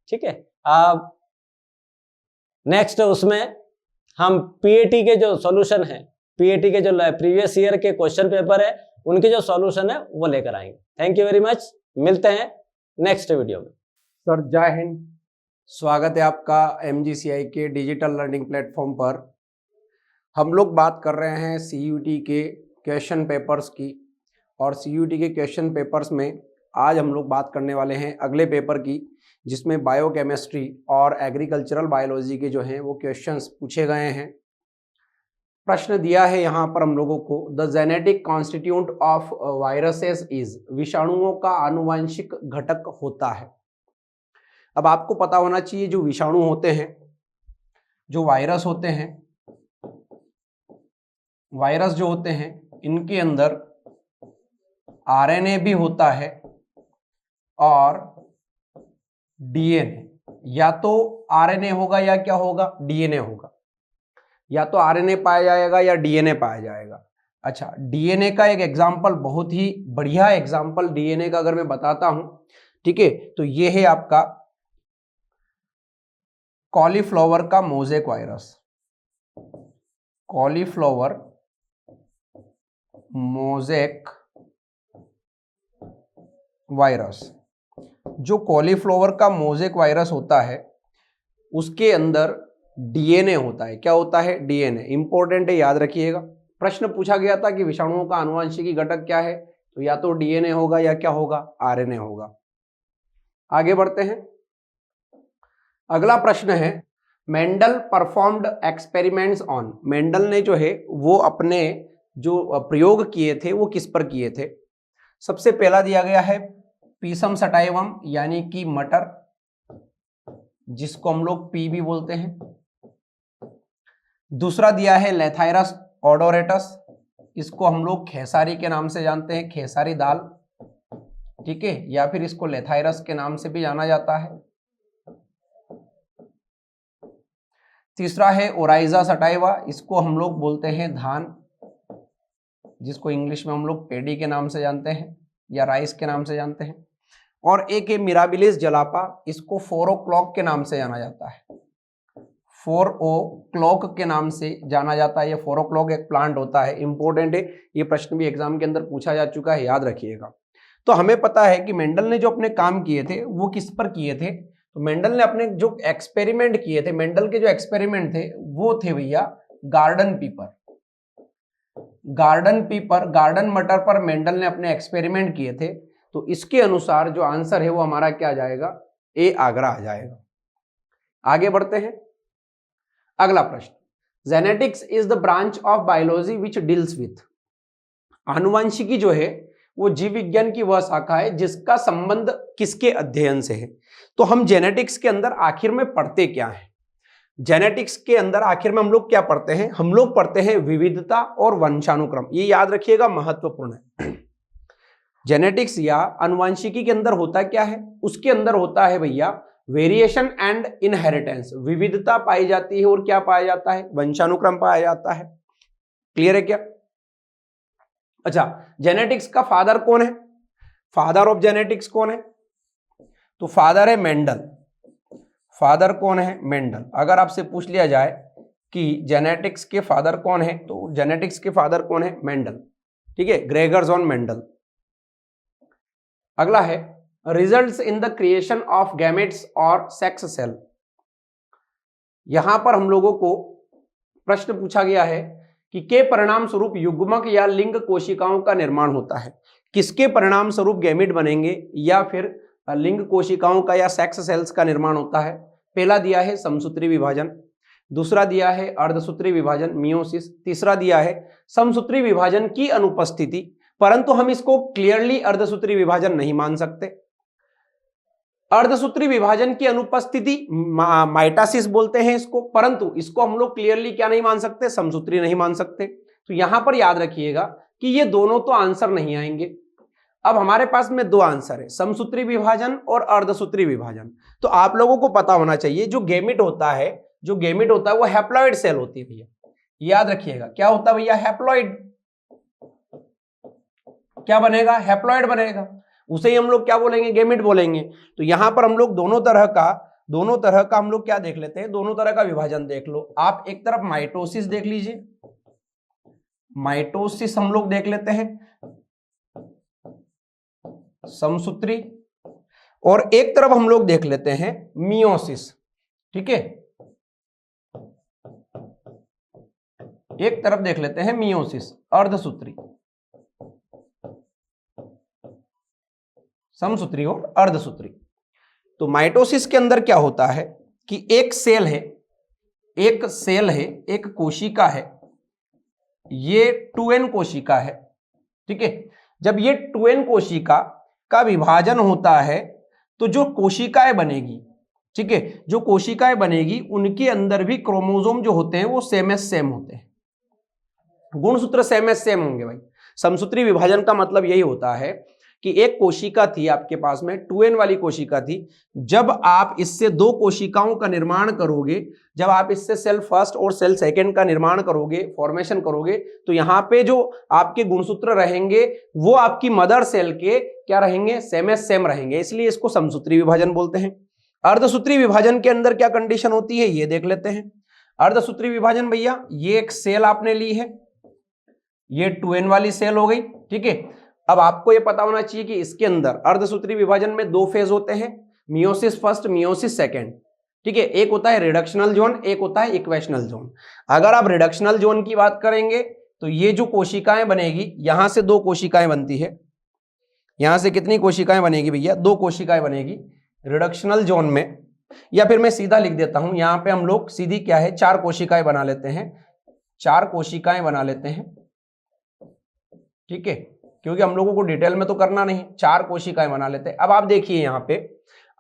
ठीक है। अब नेक्स्ट उसमें हम पीएटी के जो सॉल्यूशन है, पीएटी के जो प्रीवियस ईयर के क्वेश्चन पेपर है उनके जो सॉल्यूशन है वो लेकर आएंगे। थैंक यू वेरी मच, मिलते हैं नेक्स्ट वीडियो में। सर जय हिंद, स्वागत है आपका एमजीसीआई के डिजिटल लर्निंग प्लेटफॉर्म पर। हम लोग बात कर रहे हैं सीयूटी के क्वेश्चन पेपर्स की, और सीयूटी के क्वेश्चन पेपर्स में आज हम लोग बात करने वाले हैं अगले पेपर की, जिसमें बायोकेमिस्ट्री और एग्रीकल्चरल बायोलॉजी के जो हैं वो क्वेश्चंस पूछे गए हैं। प्रश्न दिया है यहाँ पर हम लोगों को, the genetic constitute of viruses is, विषाणुओं का आनुवंशिक घटक होता है। अब आपको पता होना चाहिए जो विषाणु होते हैं, जो वायरस होते हैं, वायरस जो होते हैं इनके अंदर आरएनए भी होता है और डीएनए, या तो आरएनए होगा या क्या होगा, डीएनए होगा, या तो आरएनए पाया जाएगा या डीएनए पाया जाएगा। अच्छा, डीएनए का एक एग्जांपल, बहुत ही बढ़िया एग्जांपल डीएनए का अगर मैं बताता हूं, ठीक है, तो ये है आपका कॉलीफ्लावर का mosaic virus. Cauliflower mosaic virus, जो कॉलीफ्लावर का मोज़ेक वायरस होता है उसके अंदर डीएनए होता है। क्या होता है, डीएनए। इंपॉर्टेंट है, याद रखिएगा। प्रश्न पूछा गया था कि विषाणुओं का आनुवंशिकी घटक क्या है, तो या तो डीएनए होगा या क्या होगा, आरएनए होगा। आगे बढ़ते हैं। अगला प्रश्न है, Mendel performed experiments on. Mendel ने जो है वो अपने जो प्रयोग किए थे वो किस पर किए थे। सबसे पहला दिया गया है पीसम सटाइवम, यानी कि मटर, जिसको हम लोग पी भी बोलते हैं। दूसरा दिया है लेथाइरस ओडोरेटस, इसको हम लोग खेसारी के नाम से जानते हैं, खेसारी दाल, ठीक है, या फिर इसको लेथाइरस के नाम से भी जाना जाता है। तीसरा है ओराइजा सटाइवा, इसको हम लोग बोलते हैं धान, जिसको इंग्लिश में हम लोग पेडी के नाम से जानते हैं या राइस के नाम से जानते हैं। और एक है मिराबिलिस जलापा, इसको 4 o'clock के नाम से जाना जाता है, 4 o'clock के नाम से जाना जाता है। ये 4 o'clock एक प्लांट होता है, इंपॉर्टेंट है, ये प्रश्न भी एग्जाम के अंदर पूछा जा चुका है, याद रखिएगा। तो हमें पता है कि मेंडल ने जो अपने काम किए थे वो किस पर किए थे, तो मेंडल ने अपने जो एक्सपेरिमेंट किए थे, मेंडल के जो एक्सपेरिमेंट थे वो थे भैया गार्डन पीपर। गार्डन पीपर, गार्डन मटर पर मेंडल ने अपने एक्सपेरिमेंट किए थे। तो इसके अनुसार जो आंसर है वो हमारा क्या आ जाएगा, ए आगरा आ जाएगा। आगे बढ़ते हैं। अगला प्रश्न, genetics is the branch of biology which deals with. आनुवंशिकी जो है वो जीव विज्ञान की वह शाखा है जिसका संबंध किसके अध्ययन से है। तो हम जेनेटिक्स के अंदर आखिर में पढ़ते क्या है, जेनेटिक्स के अंदर आखिर में हम लोग क्या पढ़ते हैं, हम लोग पढ़ते हैं विविधता और वंशानुक्रम। ये याद रखिएगा, महत्वपूर्ण है। जेनेटिक्स या आनुवंशिकी के अंदर होता क्या है, उसके अंदर होता है भैया वेरिएशन एंड इनहेरिटेंस। विविधता पाई जाती है और क्या पाया जाता है, वंशानुक्रम पाया जाता है। क्लियर है क्या। अच्छा, जेनेटिक्स का फादर कौन है, फादर ऑफ जेनेटिक्स कौन है, तो फादर है मेंडल। फादर कौन है, मेंडल। अगर आपसे पूछ लिया जाए कि जेनेटिक्स के फादर कौन है, तो जेनेटिक्स के फादर कौन है, मेंडल, ठीक है, ग्रेगर जॉन मेंडल। अगला है results in the creation of gametes और सेक्स सेल। यहां पर हम लोगों को प्रश्न पूछा गया है कि के परिणाम स्वरूप युग्मक या लिंग कोशिकाओं का निर्माण होता है। किसके परिणाम स्वरूप गैमेट बनेंगे या फिर लिंग कोशिकाओं का या सेक्स सेल्स का निर्माण होता है। पहला दिया है समसूत्री विभाजन, दूसरा दिया है अर्धसूत्री विभाजन मियोसिस, तीसरा दिया है समसूत्री विभाजन की अनुपस्थिति, परंतु हम इसको क्लियरली अर्धसूत्री विभाजन नहीं मान सकते। अर्धसूत्री विभाजन की अनुपस्थिति माइटासिस बोलते हैं इसको, परंतु इसको हम लोग क्लियरली क्या नहीं मान सकते, समसूत्री नहीं मान सकते। तो यहां पर याद रखिएगा कि ये दोनों तो आंसर नहीं आएंगे। अब हमारे पास में दो आंसर है, समसूत्री विभाजन और अर्धसूत्री विभाजन। तो आप लोगों को पता होना चाहिए जो गैमेट होता है, जो गैमेट होता है वो हैप्लॉइड सेल होती है भैया, याद रखिएगा। क्या होता है भैया, हैप्लॉइड। क्या बनेगा, हैप्लॉइड बनेगा, उसे ही हम लोग क्या बोलेंगे, गैमेट बोलेंगे। तो यहां पर हम लोग दोनों तरह का हम लोग क्या देख लेते हैं, दोनों तरह का विभाजन देख लो। आप एक तरफ माइटोसिस देख लीजिए, माइटोसिस हम लोग देख लेते हैं समसूत्री, और एक तरफ हम लोग देख लेते हैं मियोसिस, ठीक है, एक तरफ देख लेते हैं मियोसिस अर्धसूत्री, समसूत्री और अर्धसूत्री। तो माइटोसिस के अंदर क्या होता है कि एक सेल है, एक कोशिका है, ये 2n कोशिका है, ठीक है। जब ये 2n कोशिका का विभाजन होता है तो जो कोशिकाएं बनेगी, ठीक है, जो कोशिकाएं बनेगी उनके अंदर भी क्रोमोसोम जो होते हैं वो सेम होते हैं। गुणसूत्र सेम होंगे भाई। समसूत्री विभाजन का मतलब यही होता है कि एक कोशिका थी आपके पास में, 2n वाली कोशिका थी, जब आप इससे दो कोशिकाओं का निर्माण करोगे, जब आप इससे सेल फर्स्ट और सेल सेकंड का निर्माण करोगे, फॉर्मेशन करोगे, तो यहाँ पे जो आपके गुणसूत्र रहेंगे वो आपकी मदर सेल के क्या रहेंगे, सेम रहेंगे, इसलिए इसको समसूत्री विभाजन बोलते हैं। अर्धसूत्री विभाजन के अंदर क्या कंडीशन होती है ये देख लेते हैं। अर्धसूत्री विभाजन भैया, ये एक सेल आपने ली है, ये 2n वाली सेल हो गई, ठीक है। अब आपको ये पता होना चाहिए कि इसके अंदर अर्धसूत्री विभाजन में दो फेज होते हैं, मियोसिस फर्स्ट, मियोसिस सेकंड, ठीक है। एक होता है रिडक्शनल जोन, एक होता है इक्वेशनल जोन। अगर आप रिडक्शनल जोन की बात करेंगे तो ये जो कोशिकाएं बनेगी, यहां से दो कोशिकाएं बनती है, यहां से कितनी कोशिकाएं बनेगी भैया, दो कोशिकाएं बनेगी रिडक्शनल जोन में, या फिर मैं सीधा लिख देता हूं, यहां पे हम लोग सीधी क्या है, चार कोशिकाएं बना लेते हैं, चार कोशिकाएं बना लेते हैं, ठीक है, क्योंकि हम लोगों को डिटेल में तो करना नहीं, चार कोशिकाएं बना लेते हैं। अब आप देखिए यहाँ पे,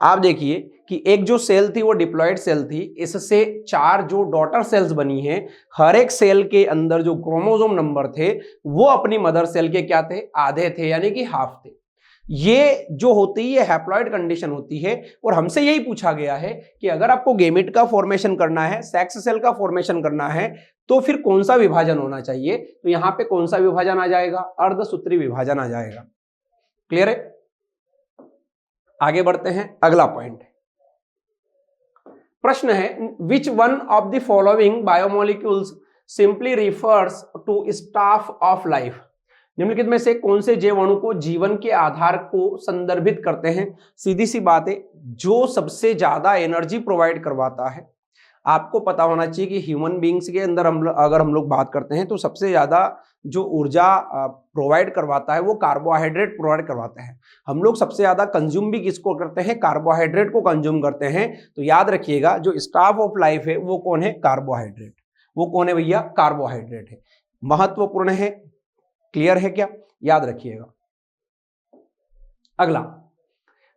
आप देखिए कि एक जो सेल थी वो डिप्लॉयड सेल थी, इससे चार जो डॉटर सेल्स बनी हैं, हर एक सेल के अंदर जो क्रोमोसोम नंबर थे वो अपनी मदर सेल के क्या थे, आधे थे, यानी कि हाफ थे। ये जो होती है हैप्लॉइड कंडीशन होती है, और हमसे यही पूछा गया है कि अगर आपको गेमेट का फॉर्मेशन करना है, सेक्स सेल का फॉर्मेशन करना है, तो फिर कौन सा विभाजन होना चाहिए, तो यहां पे कौन सा विभाजन आ जाएगा, अर्धसूत्री विभाजन आ जाएगा। क्लियर है? आगे बढ़ते हैं, अगला पॉइंट प्रश्न है, which one of the following biomolecules simply refers to stuff of life. निम्नलिखित में से कौन से जैव अणु को जीवन के आधार को संदर्भित करते हैं। सीधी सी बात है, जो सबसे ज्यादा एनर्जी प्रोवाइड करवाता है, आपको पता होना चाहिए कि ह्यूमन बींग्स के अंदर अगर हम लोग बात करते हैं तो सबसे ज्यादा जो ऊर्जा प्रोवाइड करवाता है वो कार्बोहाइड्रेट प्रोवाइड करवाता है। हम लोग सबसे ज्यादा कंज्यूम भी किसको करते हैं, कार्बोहाइड्रेट को कंज्यूम करते हैं। तो याद रखिएगा, जो स्टाफ ऑफ लाइफ है वो कौन है, कार्बोहाइड्रेट। वो कौन है भैया, कार्बोहाइड्रेट है। महत्वपूर्ण है, क्लियर है क्या, याद रखिएगा। अगला,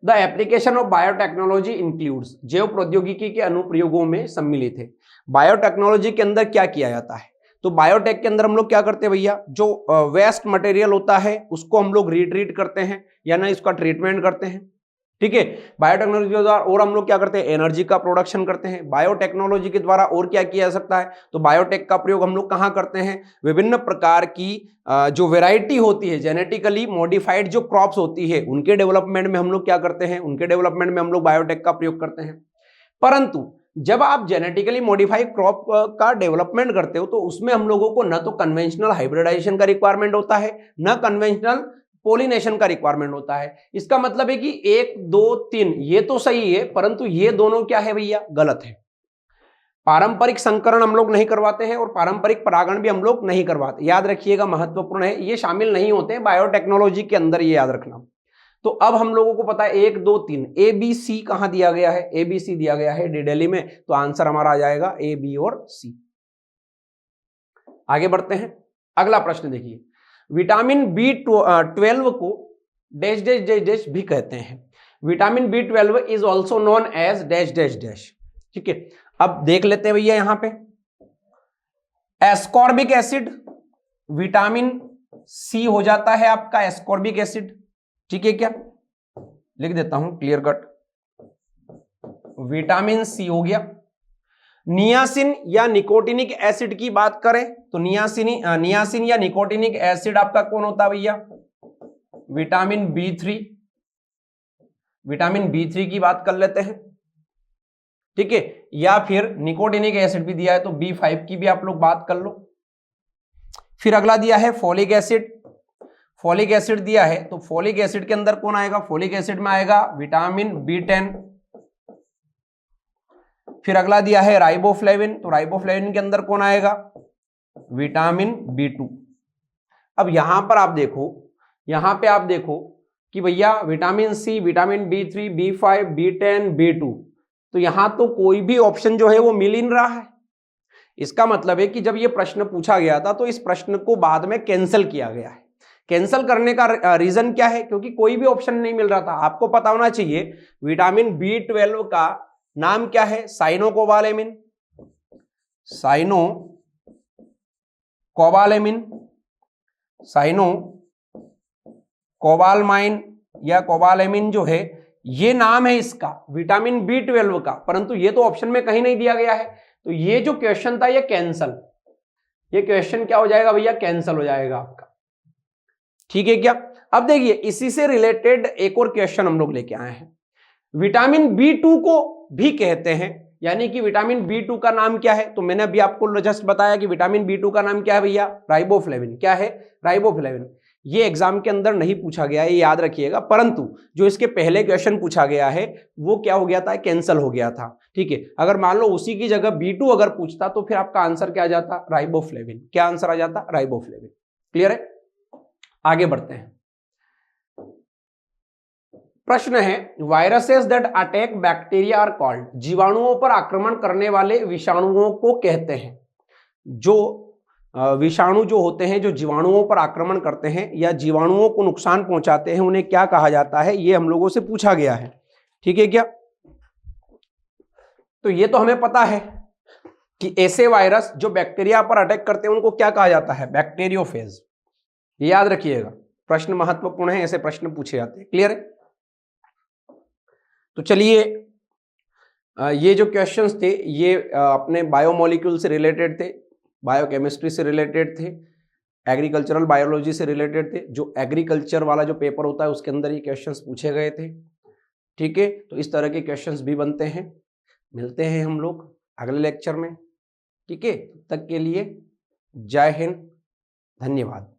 the application of biotechnology includes, जैव प्रौद्योगिकी के अनुप्रयोगों में सम्मिलित है। बायोटेक्नोलॉजी के अंदर क्या किया जाता है, तो बायोटेक के अंदर हम लोग क्या करते हैं भैया, जो वेस्ट मटेरियल होता है उसको हम लोग रिट्रीट करते हैं, यानी इसका ट्रीटमेंट करते हैं, ठीक है। बायोटेक्नोलॉजी के द्वारा और हम लोग क्या करते हैं, एनर्जी का प्रोडक्शन करते हैं। बायोटेक्नोलॉजी के द्वारा और क्या किया जा सकता है, तो बायोटेक का प्रयोग हम लोग कहाँ करते हैं, विभिन्न प्रकार की जो वेराइटी होती है, जेनेटिकली मॉडिफाइड जो क्रॉप्स होती है, उनके डेवलपमेंट में हम लोग क्या करते हैं, उनके डेवलपमेंट में हम लोग बायोटेक का प्रयोग करते हैं। परंतु जब आप जेनेटिकली मॉडिफाइड क्रॉप का डेवलपमेंट करते हो तो उसमें हम लोगों को न तो कन्वेंशनल हाइब्रिडाइजेशन का रिक्वायरमेंट होता है, न कन्वेंशनल पोलिनेशन का रिक्वायरमेंट होता है। इसका मतलब है कि 1 2 3 ये तो सही है, परंतु ये दोनों क्या है भैया, गलत है। पारंपरिक संकरण हम लोग नहीं करवाते हैं और पारंपरिक परागण भी हम लोग नहीं करवाते। याद रखिएगा, महत्वपूर्ण है, ये शामिल नहीं होते हैं बायोटेक्नोलॉजी के अंदर, ये याद रखना। तो अब हम लोगों को पता है 1 2 3 ABC कहां दिया गया है, ABC दिया गया है डेली में, तो आंसर हमारा आ जाएगा A, B और C। आगे बढ़ते हैं, अगला प्रश्न देखिए, विटामिन B12 को डैश डैश डैश डैश भी कहते हैं। Vitamin B12 is also known as dash dash dash, ठीक है। अब देख लेते हैं भैया, यहां पे एस्कॉर्बिक एसिड, विटामिन C हो जाता है आपका एस्कॉर्बिक एसिड, ठीक है क्या, लिख देता हूं क्लियर कट, विटामिन C हो गया। नियासिन या निकोटिनिक एसिड की बात करें तो नियासिन या निकोटिनिक एसिड आपका कौन होता है भैया, विटामिन B3, विटामिन B3 की बात कर लेते हैं, ठीक है। या फिर निकोटिनिक एसिड भी दिया है तो B5 की भी आप लोग बात कर लो। फिर अगला दिया है फोलिक एसिड, फोलिक एसिड दिया है तो फोलिक एसिड के अंदर कौन आएगा, फोलिक एसिड में आएगा विटामिन B10। फिर अगला दिया है राइबोफ्लेविन, तो राइबोफ्लेविन के अंदर कौन आएगा, विटामिन B2। अब यहां पर आप देखो, यहां पे आप देखो कि भैया vitamin C, vitamin B3, B5, B10, B2, तो यहां तो कोई भी ऑप्शन जो है वो मिल ही नहीं रहा है। इसका मतलब है कि जब ये प्रश्न पूछा गया था तो इस प्रश्न को बाद में कैंसिल किया गया है। कैंसिल करने का रीजन क्या है, क्योंकि कोई भी ऑप्शन नहीं मिल रहा था। आपको पता होना चाहिए विटामिन B12 का नाम क्या है, साइनोकोबालेमिन, साइनोकोबालेमिन, कोबालेमिन, साइनो कोबालमाइन या कोबालेमिन जो है ये नाम है इसका विटामिन B12 का, परंतु ये तो ऑप्शन में कहीं नहीं दिया गया है। तो ये जो क्वेश्चन था ये कैंसल, ये क्वेश्चन क्या हो जाएगा भैया, कैंसल हो जाएगा आपका। ठीक है क्या? अब देखिए इसी से रिलेटेड एक और क्वेश्चन हम लोग लेके आए हैं। विटामिन B2 को भी कहते हैं, यानी कि विटामिन B2 का नाम क्या है? तो मैंने अभी आपको जस्ट बताया कि विटामिन B2 का नाम क्या है भैया, राइबोफ्लेविन। क्या है? राइबोफ्लेविन। ये एग्जाम के अंदर नहीं पूछा गया है, ये याद रखिएगा, परंतु जो इसके पहले क्वेश्चन पूछा गया है वो क्या हो गया था, कैंसिल हो गया था। ठीक है, अगर मान लो उसी की जगह B2 अगर पूछता तो फिर आपका आंसर क्या आ जाता, राइबोफ्लेविन। क्या आंसर आ जाता, राइबोफ्लेविन। क्लियर है? आगे बढ़ते हैं। प्रश्न है, viruses that attack bacteria are called, जीवाणुओं पर आक्रमण करने वाले विषाणुओं को कहते हैं। जो विषाणु जो होते हैं, जो जीवाणुओं पर आक्रमण करते हैं या जीवाणुओं को नुकसान पहुंचाते हैं, उन्हें क्या कहा जाता है, ये हम लोगों से पूछा गया है। ठीक है क्या? तो ये तो हमें पता है कि ऐसे वायरस जो बैक्टीरिया पर अटैक करते हैं उनको क्या कहा जाता है, बैक्टीरियोफेज। ये याद रखिएगा, प्रश्न महत्वपूर्ण है, ऐसे प्रश्न पूछे जाते हैं। क्लियर है? तो चलिए ये जो क्वेश्चंस थे ये अपने बायोमोलिक्यूल से रिलेटेड थे, बायोकेमिस्ट्री से रिलेटेड थे, एग्रीकल्चरल बायोलॉजी से रिलेटेड थे। जो एग्रीकल्चर वाला जो पेपर होता है उसके अंदर ये क्वेश्चंस पूछे गए थे। ठीक है, तो इस तरह के क्वेश्चंस भी बनते हैं। मिलते हैं हम लोग अगले लेक्चर में। ठीक है, तब तक के लिए जय हिंद, धन्यवाद।